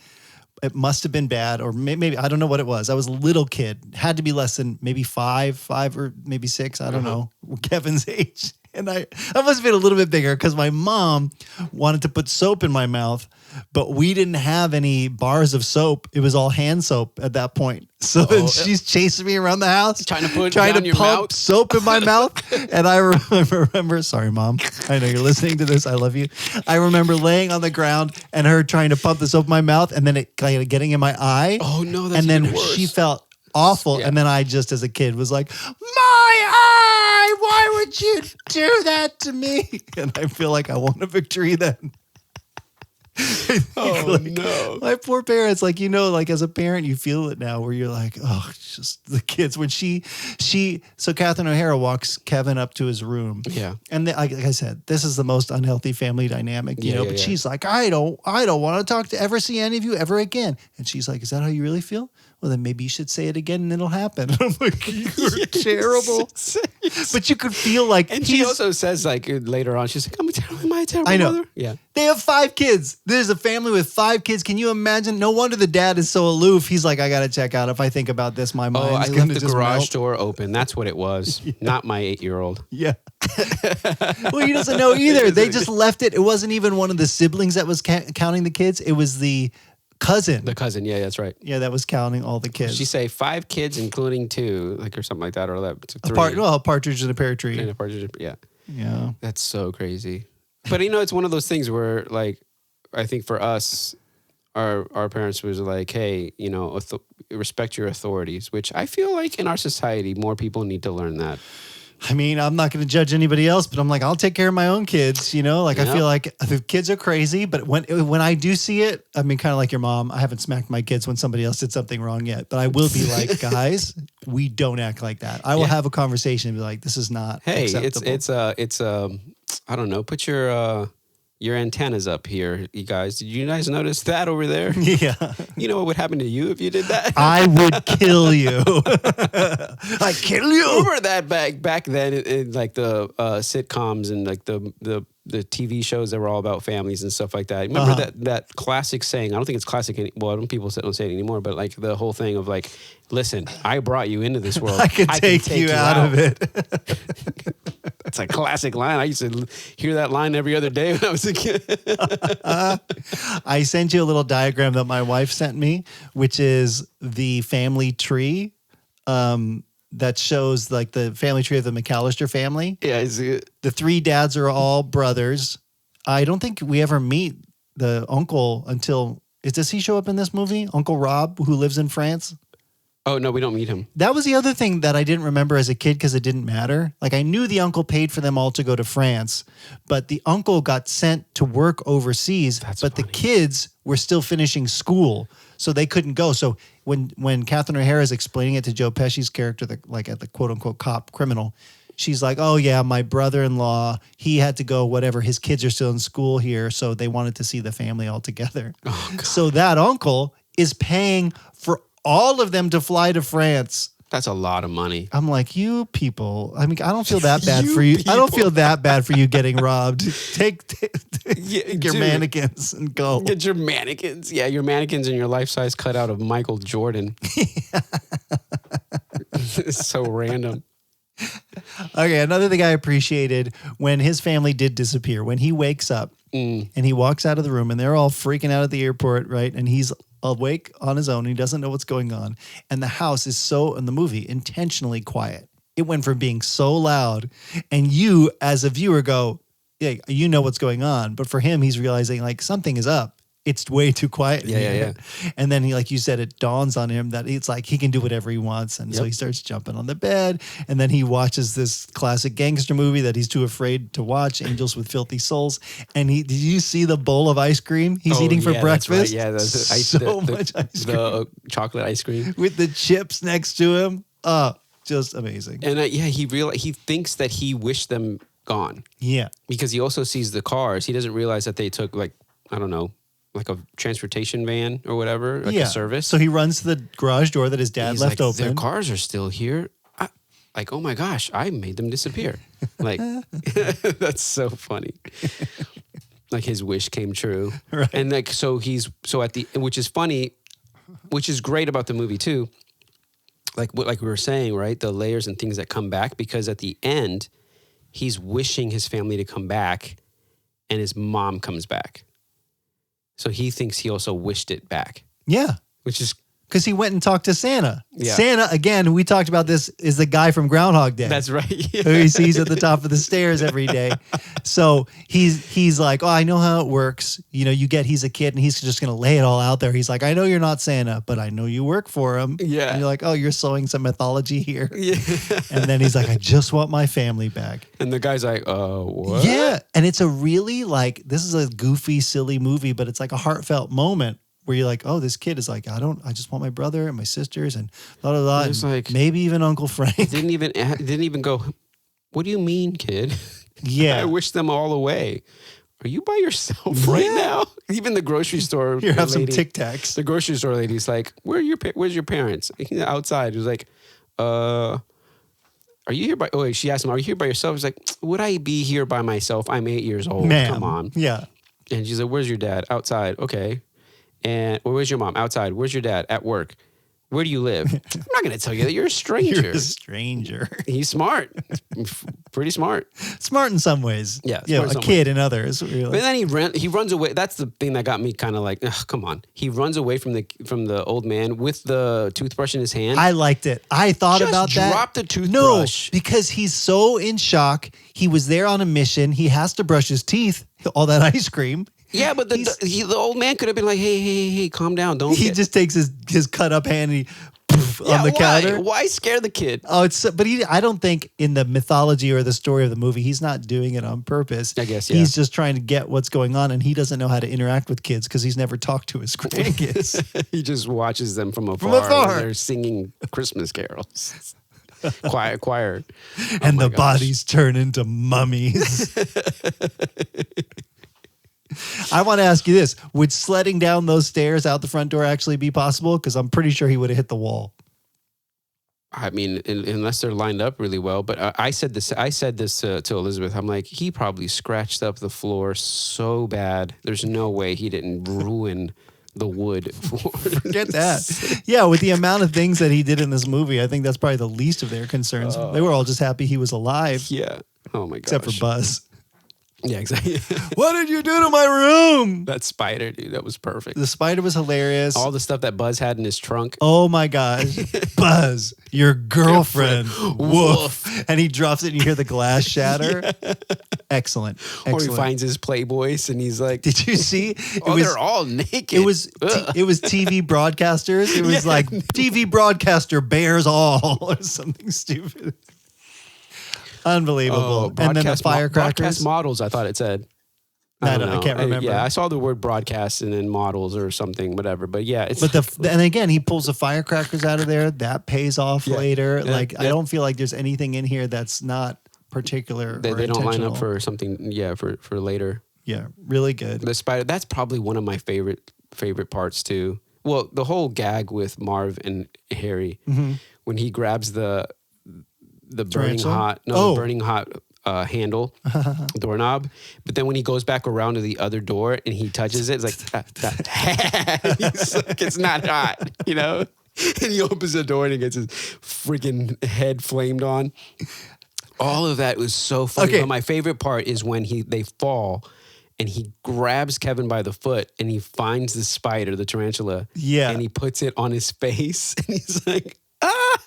It must have been bad, or maybe I don't know what it was. I was a little kid, had to be less than maybe five or maybe six. I don't know Kevin's age. And I must have been a little bit bigger because my mom wanted to put soap in my mouth, but we didn't have any bars of soap. It was all hand soap at that point. So then she's chasing me around the house, trying to pump soap in my mouth. And I remember, sorry, Mom, I know you're listening to this. I love you. I remember laying on the ground and her trying to pump the soap in my mouth, and then it kind of getting in my eye.
Oh no, that's
and then
even worse.
She felt awful. Yeah. And then I just, as a kid, was like, my eye, why would you do that to me? And I feel like I won a victory then.
Oh, no.
My poor parents, like, like as a parent, you feel it now where you're like, oh, it's just the kids. When so Catherine O'Hara walks Kevin up to his room.
Yeah.
And like I said, this is the most unhealthy family dynamic, but she's like, I don't want to ever see any of you ever again. And she's like, is that how you really feel? Well, then maybe you should say it again and it'll happen. And I'm like, you're terrible. But you could feel like.
And she also says, like, later on, she's like, am I a terrible mother? Yeah.
They have 5 kids. There's a family with 5 kids. Can you imagine? No wonder the dad is so aloof. He's like, I got to check out. If I think about this, my mind's going to just
the garage
melt.
door open. That's what it was. Yeah. Not my 8-year-old.
Yeah. Well, he doesn't know either. They just left it. It wasn't even one of the siblings that was counting the kids. It was the cousin.
The cousin, yeah, that's right.
Yeah, that was counting all the kids.
Did she say 5 kids, including 2, like, or something like that, or 3?
A partridge in a pear tree.
And a partridge, yeah.
Yeah.
That's so crazy. But it's one of those things where, like, I think for us, our parents was like, hey, respect your authorities, which I feel like in our society, more people need to learn that.
I mean, I'm not going to judge anybody else, but I'm like, I'll take care of my own kids, Like, I feel like the kids are crazy, but when I do see it, I mean, kind of like your mom, I haven't smacked my kids when somebody else did something wrong yet, but I will be like, guys, we don't act like that. I will have a conversation and be like, this is not acceptable.
It's I don't know, put your antennas up here, you guys. Did you guys notice that over there?
Yeah.
You know what would happen to you if you did that?
I would kill you. I kill you.
Remember that back then in like the sitcoms and like the TV shows that were all about families and stuff like that. Remember that classic saying? I don't think it's classic. People don't say it anymore. But like the whole thing of like, listen, I brought you into this world.
I can take you out of it.
That's a classic line. I used to hear that line every other day when I was a kid.
I sent you a little diagram that my wife sent me, which is the family tree. that shows like the family tree of the McCallister family.
Yeah, I see it.
The 3 dads are all brothers. I don't think we ever meet the uncle until, does he show up in this movie? Uncle Rob, who lives in France?
Oh, no, we don't meet him.
That was the other thing that I didn't remember as a kid because it didn't matter. Like I knew the uncle paid for them all to go to France, but the uncle got sent to work overseas, but
funny.
the kids were still finishing school, so they couldn't go. So when Catherine O'Hara is explaining it to Joe Pesci's character, like at the quote unquote cop criminal, she's like, oh yeah, my brother-in-law, he had to go, whatever, his kids are still in school here, so they wanted to see the family all together.
Oh, God.
So that uncle is paying for all of them to fly to France.
That's a lot of money.
I'm like, you people. I mean, I don't feel that bad for you. I don't feel that bad for you getting robbed. Take your mannequins and go.
Get your mannequins. Yeah, your mannequins and your life-size cutout of Michael Jordan. It's so random.
Okay, another thing I appreciated when his family did disappear, when he wakes up and he walks out of the room and they're all freaking out at the airport, right? And he's awake on his own. And he doesn't know what's going on. And the house is so, in the movie, intentionally quiet. It went from being so loud. And you, as a viewer, go, yeah, you know what's going on. But for him, he's realizing like something is up. It's way too quiet.
Yeah.
And then he, like you said, it dawns on him that it's like he can do whatever he wants. And so he starts jumping on the bed. And then he watches this classic gangster movie that he's too afraid to watch, Angels with Filthy Souls. And did you see the bowl of ice cream he's eating for breakfast?
That's right. Yeah, that's
much ice cream.
The chocolate ice cream.
With the chips next to him. Just amazing.
And he thinks that he wished them gone.
Yeah.
Because he also sees the cars. He doesn't realize that they took like a transportation van or whatever, like a service.
So he runs to the garage door that his dad left open.
Their cars are still here. Like, oh my gosh, I made them disappear. Like, that's so funny. Like his wish came true.
Right.
And like, which is funny, which is great about the movie too. Like we were saying, right? The layers and things that come back, because at the end, he's wishing his family to come back and his mom comes back. So he thinks he also wished it back.
Yeah.
Which is...
Because he went and talked to Santa.
Yeah.
Santa, again, we talked about this, is the guy from Groundhog Day.
That's right. Yeah.
Who he sees at the top of the stairs every day. So he's like, oh, I know how it works. You know, he's a kid and he's just going to lay it all out there. He's like, I know you're not Santa, but I know you work for him.
Yeah.
And you're like, oh, you're sowing some mythology here.
Yeah.
And then he's like, I just want my family back.
And the guy's like, what?
Yeah. And it's a really this is a goofy, silly movie, but it's like a heartfelt moment where you're like, oh, this kid is like, I just want my brother and my sisters and blah, blah, blah.
It's like,
maybe even Uncle Frank.
Didn't even go, what do you mean, kid?
Yeah.
I wish them all away. Are you by yourself right now? Even the grocery store
Here, have
lady,
some Tic Tacs.
The grocery store lady's like, where's your parents? Outside. He was like, are you here by... Oh, she asked him, are you here by yourself? He's like, would I be here by myself? I'm 8 years old.
Man.
Come on.
Yeah.
And she's like, where's your dad? Outside. Okay. And where's your mom? Outside. Where's your dad? At work. Where do you live? I'm not going to tell you that. You're a stranger.
You're a stranger.
He's smart. Pretty smart.
Smart in some ways.
Yeah.
A kid in others.
But then he runs away. That's the thing that got me kind of like, come on. He runs away from the old man with the toothbrush in his hand.
I liked it. I thought
Just
about that.
drop the toothbrush.
No, because he's so in shock. He was there on a mission. He has to brush his teeth. All that ice cream.
Yeah, but the old man could have been like, hey, calm down.
He just takes his cut up hand and on the counter.
Why scare the kid?
Oh, I don't think in the mythology or the story of the movie, he's not doing it on purpose.
I guess, yeah.
He's just trying to get what's going on, and he doesn't know how to interact with kids because he's never talked to his grandkids.
He just watches them from afar. When they're singing Christmas carols. Choir.
And the bodies turn into mummies. I want to ask you this. Would sledding down those stairs out the front door actually be possible? Because I'm pretty sure he would have hit the wall.
I mean, unless they're lined up really well. But I said this to Elizabeth. I'm like, he probably scratched up the floor so bad. There's no way he didn't ruin the wood floor.
Forget that. Yeah, with the amount of things that he did in this movie, I think that's probably the least of their concerns. They were all just happy he was alive.
Yeah. Oh, my gosh.
Except for Buzz.
Yeah, exactly.
What did you do to my room?
That spider, dude, that was perfect.
The spider was hilarious.
All the stuff that Buzz had in his trunk.
Oh my gosh. Buzz, your girlfriend. Woof. And he drops it and you hear the glass shatter. Yeah. Excellent.
Or he finds his Playboys and he's like,
did you see?
They're all naked.
It was TV broadcasters. It was like TV broadcaster bears all or something stupid. Unbelievable. And then the firecrackers.
Broadcast models, I thought it said.
I can't remember.
I saw the word broadcast and then models or something, whatever. But yeah, it's.
But and again, he pulls the firecrackers out of there. That pays off later. Yeah, I don't feel like there's anything in here that's not particular.
They don't line up for something. Yeah, for later.
Yeah, really good.
The spider. That's probably one of my favorite parts too. Well, the whole gag with Marv and Harry when he grabs the burning hot handle doorknob, but then when he goes back around to the other door and he touches it, it's like he's like, it's not hot, you know. And he opens the door and he gets his freaking head flamed on. All of that was so funny. Okay. But my favorite part is when they fall and he grabs Kevin by the foot and he finds the spider, the tarantula, and he puts it on his face and he's like, ah.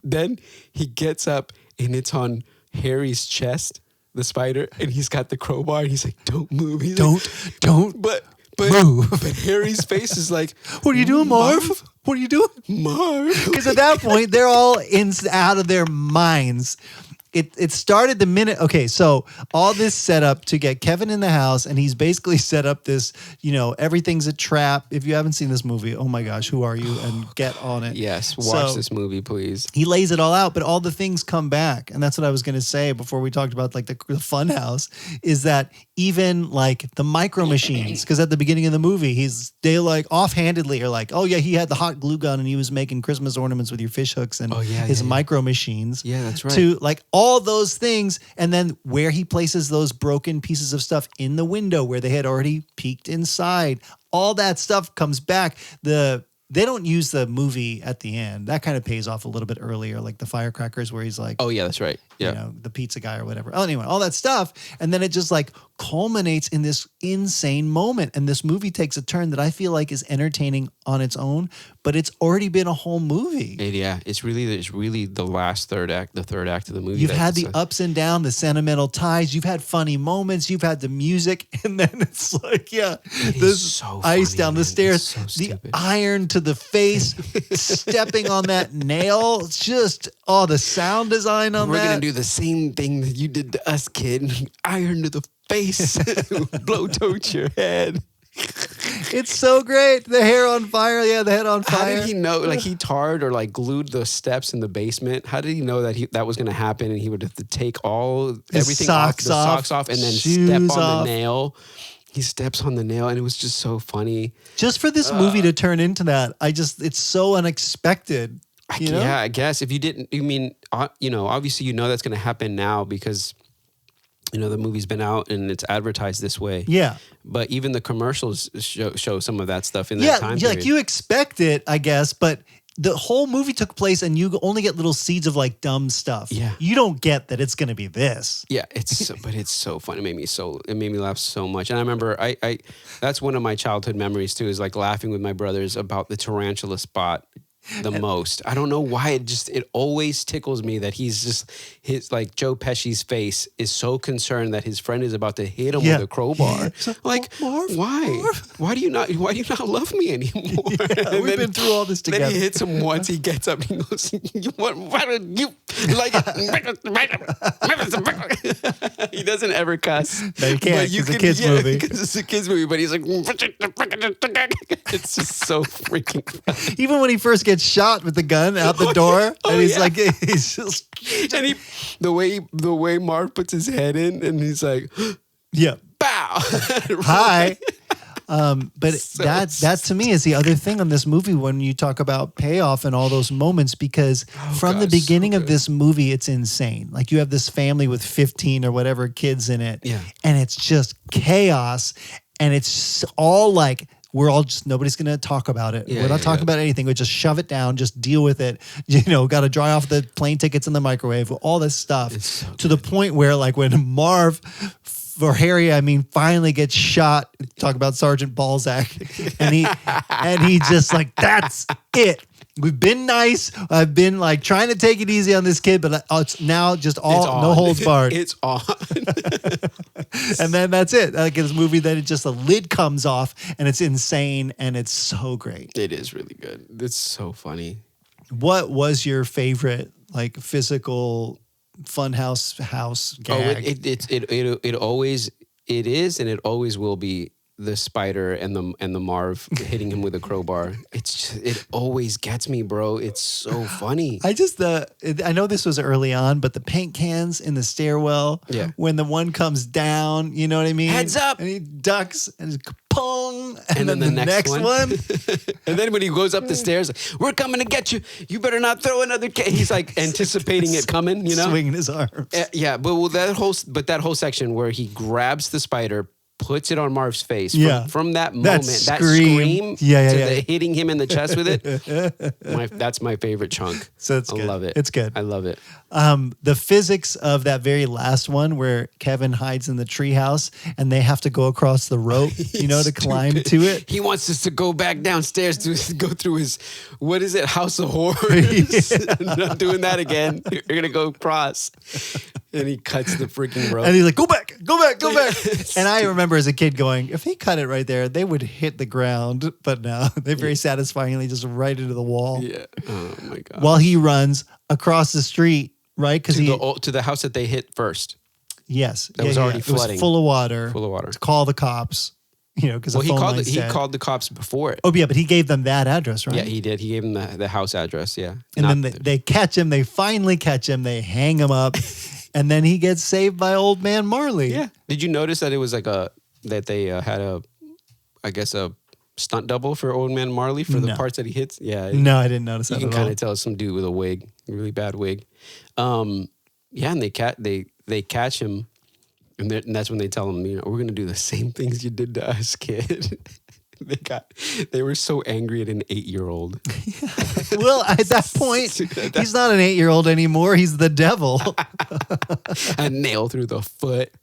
Then he gets up and it's on Harry's chest, the spider, and he's got the crowbar and he's like, don't move. He's
don't
but
move.
But Harry's face is like,
what are you doing, Marv? What are you doing?
Marv.
Because at that point, they're all out of their minds. It started the minute, okay, so all this setup to get Kevin in the house, and he's basically set up this, everything's a trap. If you haven't seen this movie, oh my gosh, who are you? And get on it.
Yes, watch this movie, please.
He lays it all out, but all the things come back. And that's what I was going to say before we talked about like the fun house, is that even like the micro machines, because at the beginning of the movie, they like offhandedly are like, oh yeah, he had the hot glue gun and he was making Christmas ornaments with your fish hooks and his micro machines.
Yeah, that's right.
To like all those things, and then where he places those broken pieces of stuff in the window where they had already peeked inside, all that stuff comes back. They don't use the movie at the end. That kind of pays off a little bit earlier, like the firecrackers where he's like,
oh yeah, that's right. Yeah.
The pizza guy or whatever. Oh, anyway, all that stuff. And then it just like culminates in this insane moment. And this movie takes a turn that I feel like is entertaining on its own, but it's already been a whole movie.
It's really the last third act of the movie.
You've had the ups and downs, the sentimental ties. You've had funny moments. You've had the music. And then it's like, this
so
ice
funny,
down the stairs,
so
the iron to the face, stepping on that nail. It's just, the sound design on that.
We're going to do the same thing that you did to us, kid. Iron to the face, blowtorch your head.
It's so great. The hair on fire. Yeah, the head on fire.
How did he know? Like he tarred or like glued the steps in the basement. How did he know that was going to happen? And he would have to take everything off, the socks off, and then step on the nail. He steps on the nail, and it was just so funny.
Just for this movie to turn into that, it's so unexpected.
Yeah, I guess if you didn't, obviously that's going to happen now because. The movie's been out and it's advertised this way.
Yeah.
But even the commercials show some of that stuff in that time period.
Like you expect it, I guess, but the whole movie took place and you only get little seeds of like dumb stuff.
Yeah.
You don't get that it's going to be this.
Yeah, but it's so fun. It made me laugh so much. And I remember I that's one of my childhood memories too, is like laughing with my brothers about the tarantula spot. Most. I don't know why it always tickles me that his Joe Pesci's face is so concerned that his friend is about to hit him with a crowbar. Like,
Marv,
why?
Marv.
Why do you not love me anymore?
Yeah, we've been through all this together.
Then he hits him once. He gets up and he goes, "Why don't you like it?" He doesn't ever cuss.
No, you can't. It's a kids movie.
Because it's a kids movie. But he's like, it's just so freaking funny.
Even when he first gets shot with the gun out the door, and he's like, he's just,
and the way Marv puts his head in, and he's like,
yeah,
bow,
hi. But that to me is the other thing on this movie when you talk about payoff and all those moments, because from the beginning of this movie, it's insane. Like you have this family with 15 or whatever kids in it, and it's just chaos, and it's all like nobody's going to talk about it. We're not talking about anything. We just shove it down, just deal with it. Got to dry off the plane tickets in the microwave, all this stuff to the point where like when Marv, for Harry, finally gets shot. Talk about Sergeant Balzac, and he just like, that's it. We've been nice. I've been like trying to take it easy on this kid, but it's now just no holds barred.
It's on.
And then that's it. Like it's a movie that it just the lid comes off and it's insane and it's so great.
It is really good. It's so funny.
What was your favorite like physical funhouse house gag?
It always is and it always will be the spider and the Marv hitting him with a crowbar. It always gets me, bro. It's so funny.
I know this was early on, but the paint cans in the stairwell, when the one comes down, you know what I mean?
Heads up.
And he ducks and it's pong. And then
the
the next one.
And then when he goes up the stairs, we're coming to get you. You better not throw another can. He's like anticipating it coming,
Swinging his arms.
Yeah, but that whole section where he grabs the spider, puts it on Marv's face. From that moment, that scream to the hitting him in the chest with it, that's my favorite chunk.
So I
love it.
It's good.
I love it.
The physics of that very last one where Kevin hides in the treehouse and they have to go across the rope, to climb to it.
He wants us to go back downstairs to go through his, what is it, House of Horrors? I'm not doing that again. You're going to go across. And he cuts the freaking rope.
And he's like, go back. And I remember as a kid going, if he cut it right there, they would hit the ground. But no, they very satisfyingly just right into the wall.
Yeah. Oh, my God.
While he runs across the street, right?
To the house that they hit first.
Yes.
That was already flooding.
It was full of water.
To
call the cops. Because
he called the cops before it.
Oh yeah, but he gave them that address, right?
Yeah, he did. He gave them the house address. Yeah,
and then they catch him. They finally catch him. They hang him up, and then he gets saved by old man Marley.
Yeah. Did you notice that it was like that they had a stunt double for old man Marley for the parts that he hits? Yeah.
No, I didn't notice that.
You can kind of tell it's some dude with a wig, a really bad wig. And they catch him. And that's when they tell him, we're going to do the same things you did to us, kid. They were so angry at an 8-year-old.
Well, at that point, he's not an 8-year-old anymore. He's the devil.
A nail through the foot.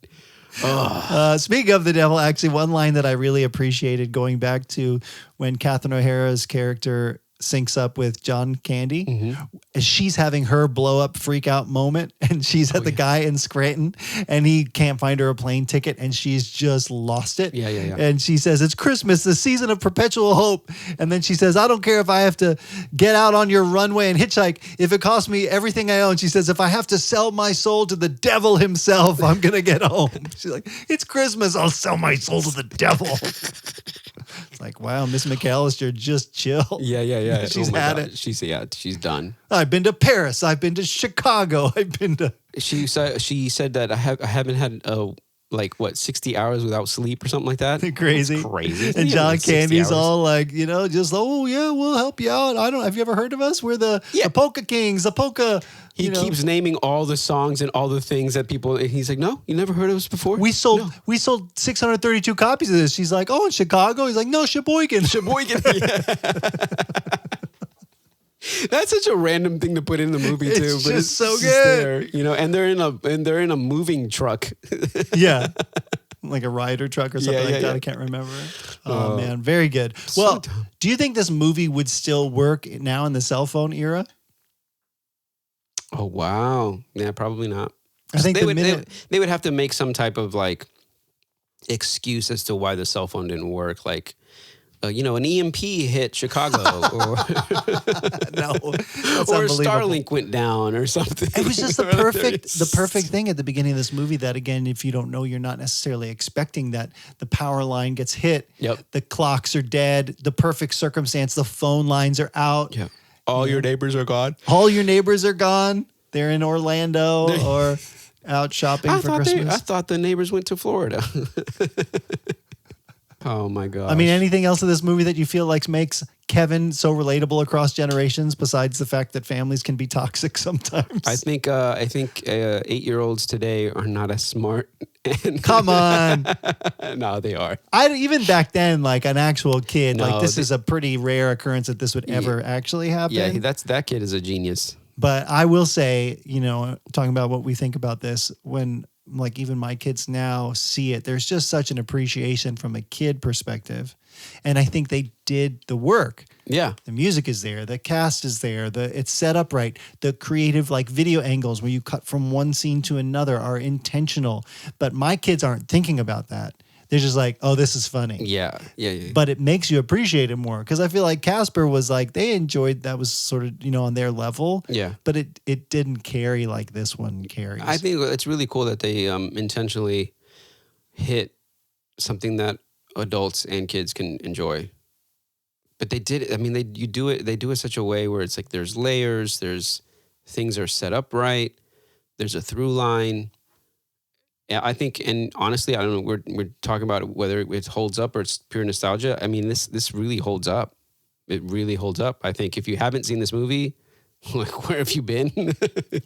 Speaking of the devil, actually, one line that I really appreciated going back to when Catherine O'Hara's character syncs up with John Candy. She's having her blow up freak out moment, and she's at the guy in Scranton, and he can't find her a plane ticket, and she's just lost it.
Yeah.
And she says, it's Christmas, the season of perpetual hope. And then she says, I don't care if I have to get out on your runway and hitchhike if it costs me everything I own. She says, if I have to sell my soul to the devil himself, I'm going to get home. She's like, it's Christmas, I'll sell my soul to the devil. It's like, wow, Miss McCallister, just chill.
Yeah.
She's had it.
She's done.
I've been to Paris. I've been to Chicago. I've been to.
She said that I haven't had 60 hours without sleep or something like that.
Crazy.
That's crazy.
And John Candy's all like, we'll help you out. Have you ever heard of us? We're the Polka Kings, the Polka.
He keeps naming all the songs and all the things that people. And he's like, no, you never heard of us before.
We sold 632 copies of this. She's like, oh, in Chicago. He's like, no, Sheboygan.
That's such a random thing to put in the movie too,
but it's so good.
There, and they're in a moving truck.
Yeah. Like a rider truck or something like that. I can't remember. Oh man, very good. Well, do you think this movie would still work now in the cell phone era?
Oh wow. Yeah, probably not.
I think
they would have to make some type of like excuse as to why the cell phone didn't work, like an EMP hit Chicago, or Starlink went down, or something.
It was just the perfect thing at the beginning of this movie. That again, if you don't know, you're not necessarily expecting that the power line gets hit.
Yep.
The clocks are dead. The perfect circumstance. The phone lines are out.
Yeah. All your neighbors are gone.
All your neighbors are gone. They're in Orlando or out shopping for Christmas.
I thought the neighbors went to Florida. Oh my God!
I mean, anything else in this movie that you feel like makes Kevin so relatable across generations, besides the fact that families can be toxic sometimes?
I think 8-year-olds today are not as smart
Come on.
No, they are.
Even back then, like an actual kid,
No,
like this is a pretty rare occurrence that this would ever actually happen.
Yeah, that kid is a genius.
But I will say, talking about what we think about this, when like even my kids now see it, there's just such an appreciation from a kid perspective. And I think they did the work.
Yeah.
The music is there. The cast is there. It's set up right. The creative like video angles where you cut from one scene to another are intentional. But my kids aren't thinking about that. They're just like, oh, this is funny.
Yeah.
But it makes you appreciate it more. Because I feel like Casper was like, they enjoyed that was sort of, on their level.
Yeah.
But it didn't carry like this one carries.
I think it's really cool that they intentionally hit something that adults and kids can enjoy. But they did it. I mean, they do it such a way where it's like there's layers, there's things are set up right, there's a through line. Yeah, I think, and honestly, I don't know. We're talking about whether it holds up or it's pure nostalgia. I mean, this really holds up. It really holds up. I think if you haven't seen this movie, like where have you been?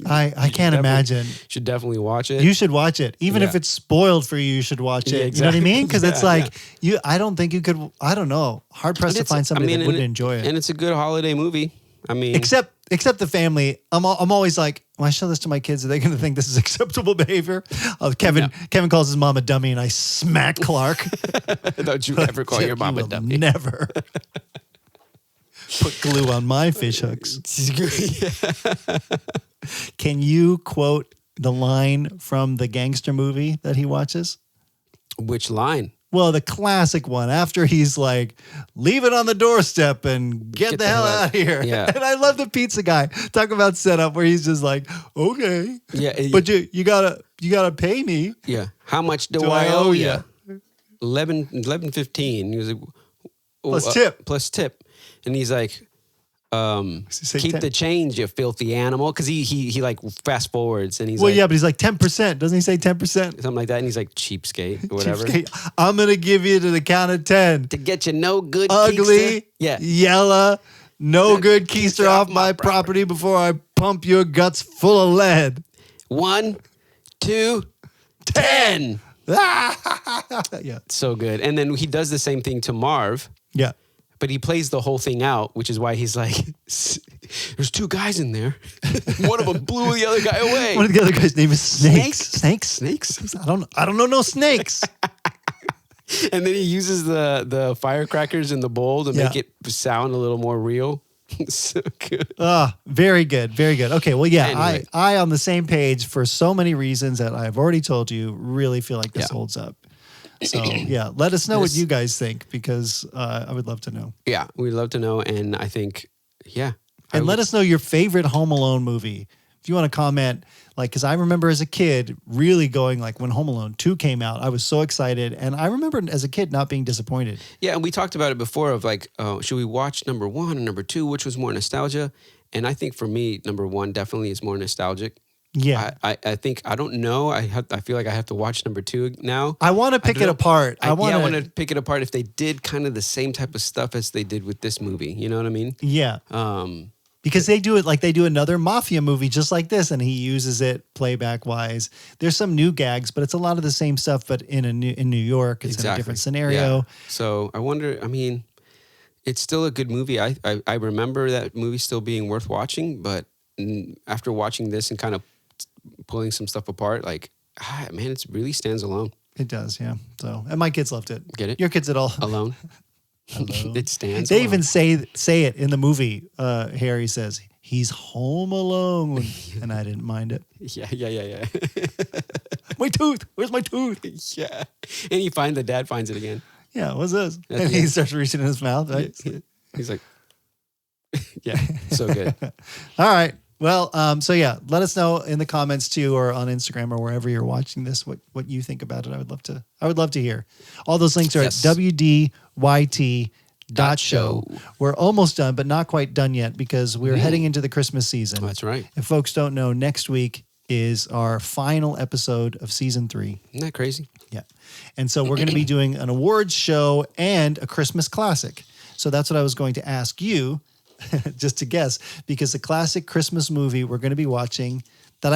I can't imagine.
Should definitely watch it.
You should watch it, even if it's spoiled for you. You should watch it.
Yeah,
exactly. You know what I mean? Because it's like
you.
I don't think you could. I don't know. Hard pressed to find somebody that wouldn't enjoy it.
And it's a good holiday movie. I mean,
except the family. I'm always like, when I show this to my kids, are they going to think this is acceptable behavior? Kevin calls his mom a dummy, and I smack Clark.
Don't you ever call your mom a dummy?
Never. Put glue on my fish hooks. Can you quote the line from the gangster movie that he watches?
Which line?
Well, the classic one, after he's like, leave it on the doorstep and get the hell out of here.
Yeah.
And I love the pizza guy. Talk about setup where he's just like, okay.
Yeah.
But you gotta pay me.
Yeah. How much do I owe you? 11.15. He was like,
plus tip.
Plus tip. And he's like, keep
10?
the change, you filthy animal. Because he like fast forwards and he's
but he's like 10%. Doesn't he say 10%?
Something like that. And he's like, cheapskate or whatever.
Cheapskate. I'm going to give you to the count of 10.
To get you no good
ugly,
keister.
yellow, no good keister off my property before I pump your guts full of lead.
1, 2, 10.
Yeah.
So good. And then he does the same thing to Marv.
Yeah.
But he plays the whole thing out, which is why he's like, there's 2 guys in there. One of them blew the other guy away.
One of the other guys' name is Snakes.
Snakes?
I don't know no snakes.
And then he uses the firecrackers in the bowl to make it sound a little more real. So good.
Very good. Very good. Okay, well, yeah,
Anyway.
I on the same page for so many reasons that I've already told you, really feel like this holds up. So, yeah, let us know what you guys think, because I would love to know.
Yeah, we'd love to know. And I think,
And let us know your favorite Home Alone movie. If you want to comment, like, because I remember as a kid really going, like, when Home Alone 2 came out, I was so excited. And I remember as a kid not being disappointed.
Yeah, and we talked about it before of like, should we watch number 1 and number 2, which was more nostalgia? And I think for me, number 1 definitely is more nostalgic.
Yeah.
I think, I don't know. I feel like I have to watch number 2 now.
I want to pick it apart.
I want to pick it apart if they did kind of the same type of stuff as they did with this movie. You know what I mean?
Yeah. Because they do it like they do another mafia movie just like this, and he uses it playback wise. There's some new gags, but it's a lot of the same stuff, but in New York. It's in a different scenario.
Yeah. So I wonder, I mean, it's still a good movie. I remember that movie still being worth watching, but after watching this and kind of pulling some stuff apart, like, man, it really stands alone.
It does, yeah. So, and my kids loved it.
Get it?
Your kids at all?
Alone. It stands
They
alone.
even say it in the movie. Harry says, he's home alone. And I didn't mind it.
Yeah.
My tooth. Where's my tooth?
Yeah. And the dad finds it again.
Yeah, what's this?
At
And
the
he
end.
starts reaching in his mouth, right?
He's like, yeah, so good.
All right. Well, so yeah, let us know in the comments too, or on Instagram or wherever you're watching this, what you think about it. I would love to hear. All those links are
Yes.
at WDYT.show. We're almost done, but not quite done yet, because we're heading into the Christmas season.
That's right.
If folks don't know, next week is our final episode of season 3.
Isn't that crazy?
Yeah. And so we're going to be doing an awards show and a Christmas classic. So that's what I was going to ask you, just to guess, because the classic Christmas movie we're going to be watching that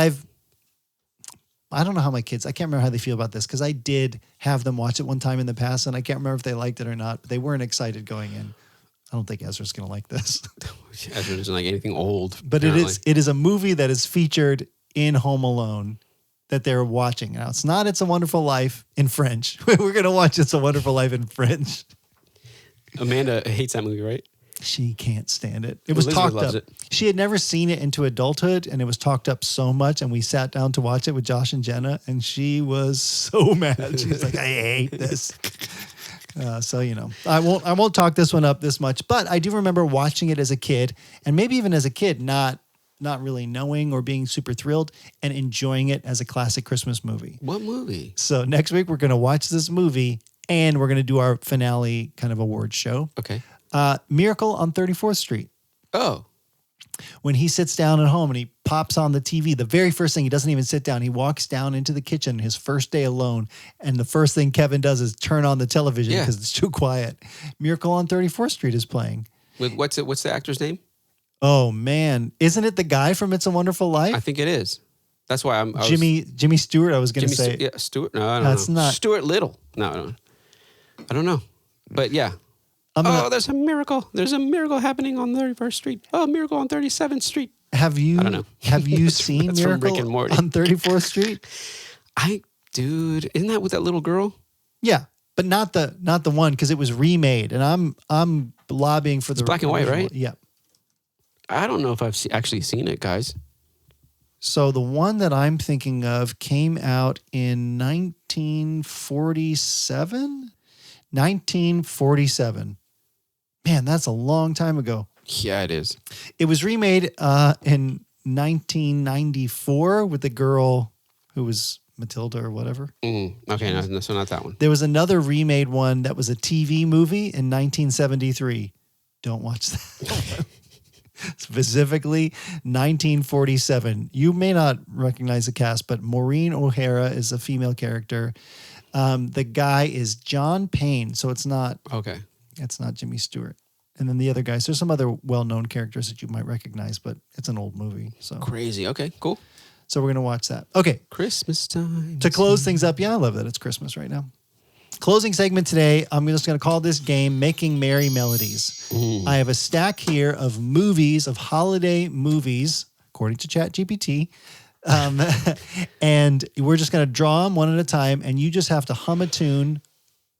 I don't know how my kids, I can't remember how they feel about this because I did have them watch it one time in the past and I can't remember if they liked it or not, but they weren't excited going in. I don't think Ezra's going to like this.
Ezra doesn't like anything old.
But
apparently.
it is a movie that is featured in Home Alone that they're watching. Now, it's not It's a Wonderful Life in French. We're going to watch It's a Wonderful Life in French.
Amanda hates that movie, right?
She can't stand it. It was
Elizabeth
talked
loves
up.
it.
She had never seen it into adulthood, and it was talked up so much. And we sat down to watch it with Josh and Jenna, and she was so mad. She's like, "I hate this." So I won't talk this one up this much, but I do remember watching it as a kid, and maybe even as a kid, not really knowing or being super thrilled, and enjoying it as a classic Christmas movie.
What movie?
So next week we're going to watch this movie, and we're going to do our finale kind of award show.
Okay.
Miracle on 34th Street.
Oh.
When he sits down at home and he pops on the TV, the very first thing, he doesn't even sit down. He walks down into the kitchen, his first day alone. And the first thing Kevin does is turn on the television because it's too quiet. Miracle on 34th Street is playing.
With what's the actor's name?
Oh, man. Isn't it the guy from It's a Wonderful Life?
I think it is. That's why
Jimmy Stewart, I was going to say.
Stewart? No, I don't know.
That's not.
Stuart Little. No. I don't know. But yeah. There's a miracle. There's a miracle happening on 31st Street. Oh, miracle on 37th Street.
Have you?
I don't know.
Have you seen
that's from Rick and
Miracle
Morty.
on 34th Street?
Dude, isn't that with that little girl?
Yeah, but not the one because it was remade, and I'm lobbying for the
black and white,
original.
right?
Yeah.
I don't know if I've actually seen it, guys.
So the one that I'm thinking of came out in 1947. 1947. Man, that's a long time ago.
Yeah, it is.
It was remade in 1994 with the girl who was Matilda or whatever.
Okay, no, so not that one.
There was another remade one that was a TV movie in 1973. Don't watch that. Specifically, 1947. You may not recognize the cast, but Maureen O'Hara is a female character. The guy is John Payne, so it's not Jimmy Stewart. And then the other guys, there's some other well-known characters that you might recognize, but it's an old movie. So
crazy. Okay, cool.
So we're going to watch that. Okay.
Christmas time.
To close things up, yeah, I love that it's Christmas right now. Closing segment today, I'm just going to call this game Making Merry Melodies. I have a stack here of movies, of holiday movies, according to ChatGPT. And we're just going to draw them one at a time, and you just have to hum a tune,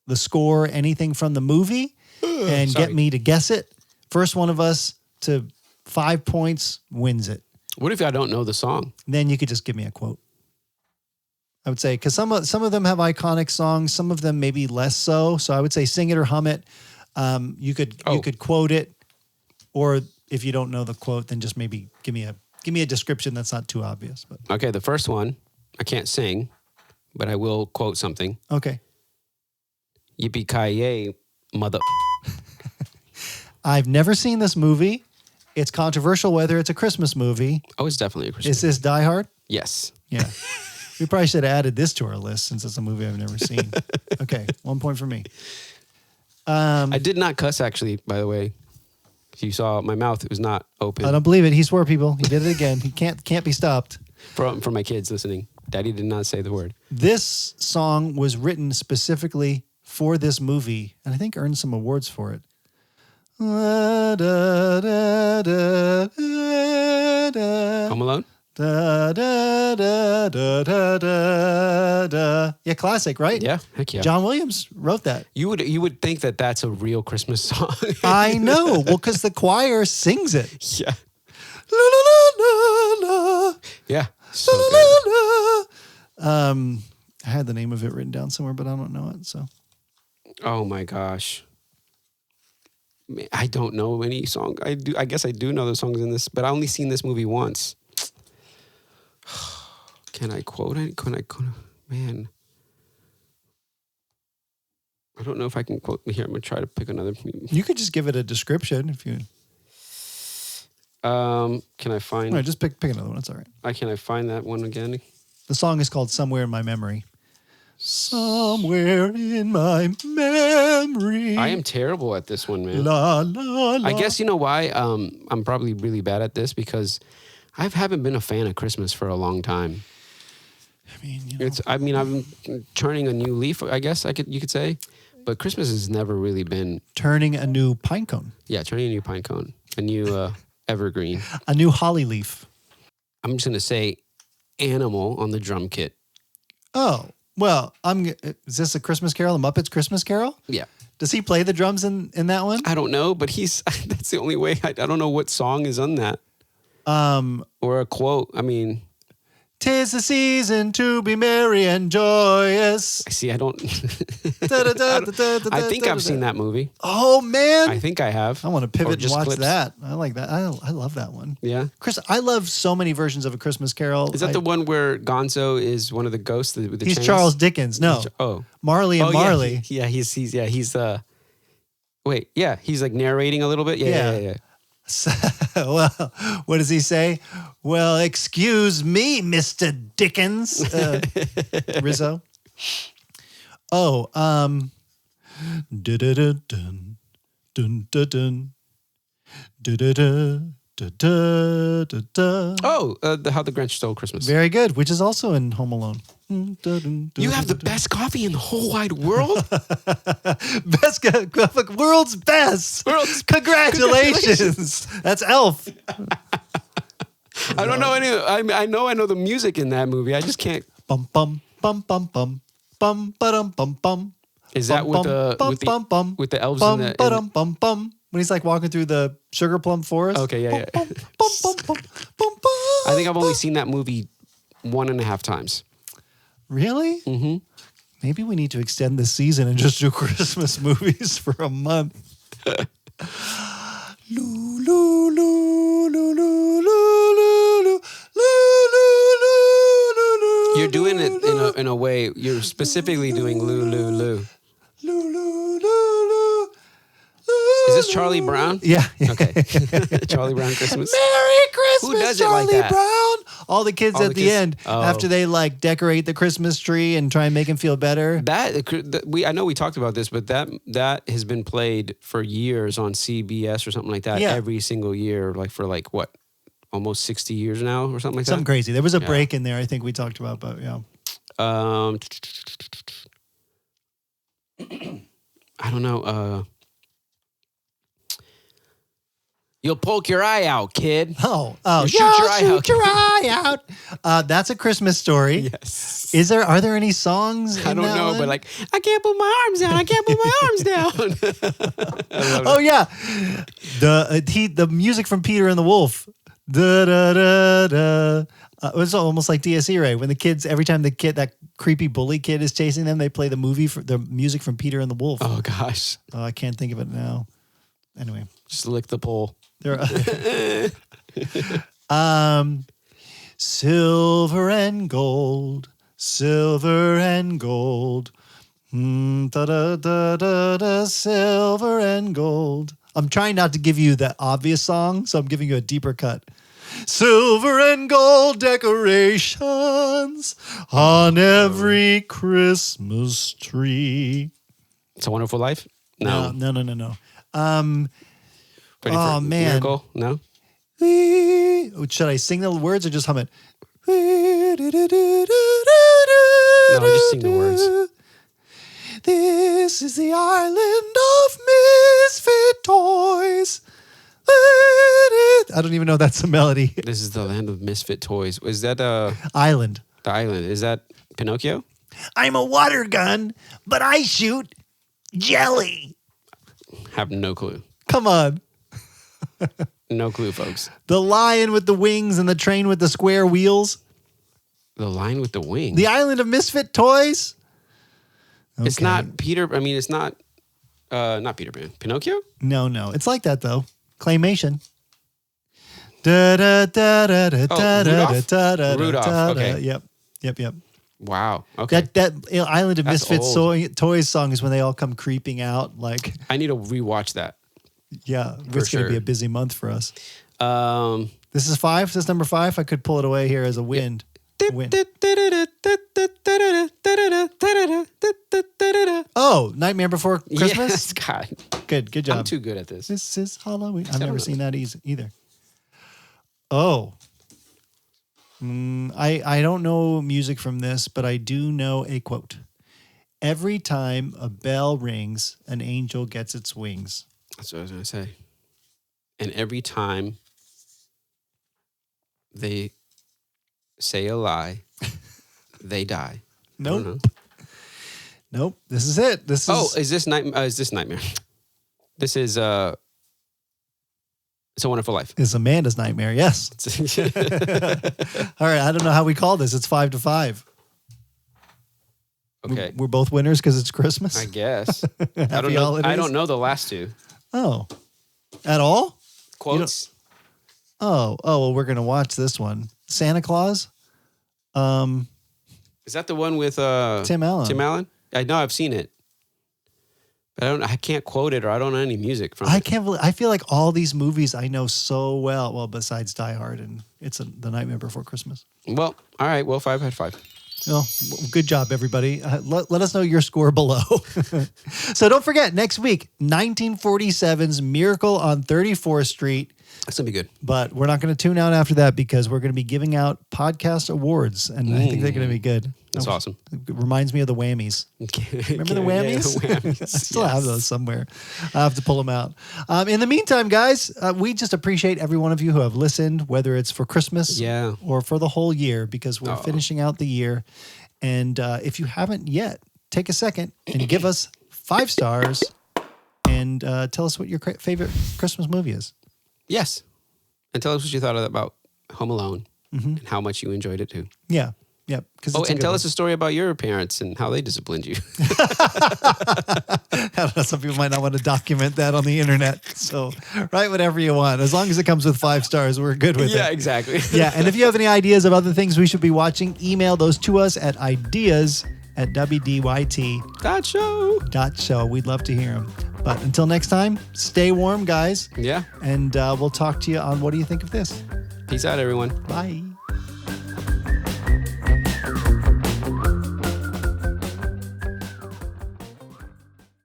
the score, anything from the movie, and get me to guess it. First one of us to 5 points wins it.
What if I don't know the song?
Then you could just give me a quote. I would say, because some of them have iconic songs, some of them maybe less so. So I would say sing it or hum it. You could quote it, or if you don't know the quote, then just maybe give me a description that's not too obvious. But
okay, the first one I can't sing, but I will quote something.
Okay.
Yippee-ki-yay, mother.
I've never seen this movie. It's controversial whether it's a Christmas movie.
Oh, it's definitely a Christmas.
Is this Die Hard?
Yes.
Yeah. We probably should have added this to our list since it's a movie I've never seen. Okay, 1 point for me.
I did not cuss, actually, by the way. If you saw my mouth, it was not open.
I don't believe it. He swore, people. He did it again. He can't be stopped.
For my kids listening, Daddy did not say the word.
This song was written specifically for this movie, and I think earned some awards for it.
Home Alone?
Yeah, classic, right?
Yeah, heck yeah.
John Williams wrote that.
You would think that that's a real Christmas song.
I know. Well, because the choir sings it.
Yeah.
La, la, la, la.
Yeah. So good.
I had the name of it written down somewhere, but I don't know it. So.
Oh my gosh. I don't know any song. I guess I do know the songs in this, but I only seen this movie once. Can I quote it? Man. I don't know if I can quote here. I'm going to try to pick another.
You could just give it a description if you.
Can I find?
All right, just pick another one. It's all right.
Can I find that one again?
The song is called "Somewhere in My Memory." Somewhere in my memory.
I am terrible at this one, man.
La, la, la.
I guess you know why? I'm probably really bad at this because I haven't been a fan of Christmas for a long time.
I mean,
I'm turning a new leaf, I guess you could say. But Christmas has never really been...
Turning a new pine cone.
Yeah, turning a new pine cone. A new evergreen.
A new holly leaf.
I'm just going to say animal on the drum kit.
Oh, well, is this a Christmas Carol? The Muppets Christmas Carol?
Yeah.
Does he play the drums in that one?
I don't know, but that's the only way. I don't know what song is on that. Or a quote. I mean...
'Tis the season to be merry and joyous.
See, I don't... I think I've seen that movie.
Oh, man.
I think I have.
I want to pivot and watch
clips.
that. I like that. I love that one.
Yeah.
Chris, I love so many versions of A Christmas Carol.
Is that the one where Gonzo is one of the ghosts with the
He's
chains?
Charles Dickens. No. Marley and Marley.
He's he's like narrating a little bit. Yeah.
Well, what does he say? Well, excuse me, Mr. Dickens. Rizzo. Oh, dun-dun-dun, dun-dun-dun, dun-dun-dun, dun-dun-dun.
Oh, How the Grinch Stole Christmas.
Very good, which is also in Home Alone.
You have the best coffee in the whole wide world?
World's best. Congratulations. That's Elf.
I don't know any. I know the music in that movie. I just can't.
Bum bum bum bum bum bum ba-dum bum bum.
Is that with the elves in the?
Bum bum bum. When he's like walking through the sugar plum forest.
Okay, yeah.
Bum, bum, bum, bum, bum,
I think I've only seen that movie 1.5 times.
Really?
Mm-hmm.
Maybe we need to extend this season and just do Christmas movies for a month.
You're doing it in a way. You're specifically doing loo loo loo. Is this Charlie Brown?
Yeah.
Okay. Charlie Brown Christmas.
Merry Christmas,
Who does
Charlie
it like that?
Brown. All the kids at the end, after they like decorate the Christmas tree and try and make him feel better.
I know we talked about this, but that has been played for years on CBS or something like that.
Yeah.
Every single year, what, almost 60 years now or something like
Something
that.
crazy. There was a break in there. I think we talked about, but yeah.
I don't know. You'll poke your eye out, kid.
Oh,
shoot your eye
out. That's a Christmas story.
Yes.
Are there any songs?
I don't know, but like, I can't put my arms down. I can't put my arms down.
Oh yeah, the music from Peter and the Wolf. Da da da da. It was almost like Dies Irae when the kids, every time that creepy bully kid is chasing them, they play the music from Peter and the Wolf.
Oh gosh.
Oh, I can't think of it now. Anyway,
just lick the pole.
Silver and gold, silver and gold. Da da da da da, silver and gold. I'm trying not to give you the obvious song, so I'm giving you a deeper cut. Silver and gold decorations on every Christmas tree.
It's a Wonderful Life? No.
No.
Man. Miracle? No?
Should I sing the words or just hum it?
No, just sing the words.
This is the island of misfit toys. I don't even know that's a melody.
This is the land of misfit toys. Is that
Island?
The island. Is that Pinocchio?
I'm a water gun, but I shoot jelly.
Have no clue.
Come on.
No clue, folks.
The lion with the wings and the train with the square wheels.
The lion with the wings.
The island of misfit toys. Okay.
It's not Peter. I mean, it's not Peter Pan. Pinocchio?
No. It's like that though. Claymation. Da da da da da da da da da.
Rudolph. Okay.
Yep.
Wow. Okay.
That Island of
That's
Misfits
old.
Toys song is when they all come creeping out. Like,
I need to rewatch that.
Yeah, it's going to be a busy month for us. This is 5. This is number 5. I could pull it away here as a wind. Oh, Nightmare Before Christmas?
Yes, God.
Good job.
I'm too good at this.
This is Halloween. I've never seen that either. Oh. I don't know music from this, but I do know a quote. Every time a bell rings, an angel gets its wings.
That's what I was going to say. And every time they say a lie, they die.
Nope. Nope. This is it. Is
this Nightmare? This is It's a Wonderful Life.
It's Amanda's Nightmare, yes. All right, I don't know how we call this. It's 5-5.
Okay.
We're both winners because it's Christmas?
I guess.
Happy holidays?
I don't know the last two.
Oh. At all?
Quotes?
Well, we're going to watch this one. Santa Claus?
Is that the one with
Tim Allen?
Tim Allen? I know I've seen it. But I can't quote it, or I don't know any music from it.
I feel like all these movies I know so well. Well, besides Die Hard and The Nightmare Before Christmas.
Well, all right. Well, 5 had 5.
Well, good job, everybody. Let us know your score below. So don't forget, next week, 1947's Miracle on 34th Street.
That's going to be good.
But we're not going to tune out after that because we're going to be giving out podcast awards, and I think they're going to be good.
That's awesome.
It reminds me of the Whammies. Remember the Whammies?
Yeah, the Whammies.
I still have those somewhere. I'll have to pull them out. In the meantime, guys, we just appreciate every one of you who have listened, whether it's for Christmas or for the whole year, because we're finishing out the year. And if you haven't yet, take a second and give us 5 stars and tell us what your favorite Christmas movie is.
Yes. And tell us what you thought about Home Alone and how much you enjoyed it too.
Yeah. Yep.
And tell us a story about your parents and how they disciplined you.
I don't know. Some people might not want to document that on the internet. So write whatever you want. As long as it comes with 5 stars, we're good with it.
Yeah, exactly.
Yeah. And if you have any ideas of other things we should be watching, email those to us at ideas@WDYT.show. We'd love to hear them. But until next time, stay warm, guys.
Yeah.
And we'll talk to you on What Do You Think of This?
Peace out, everyone.
Bye.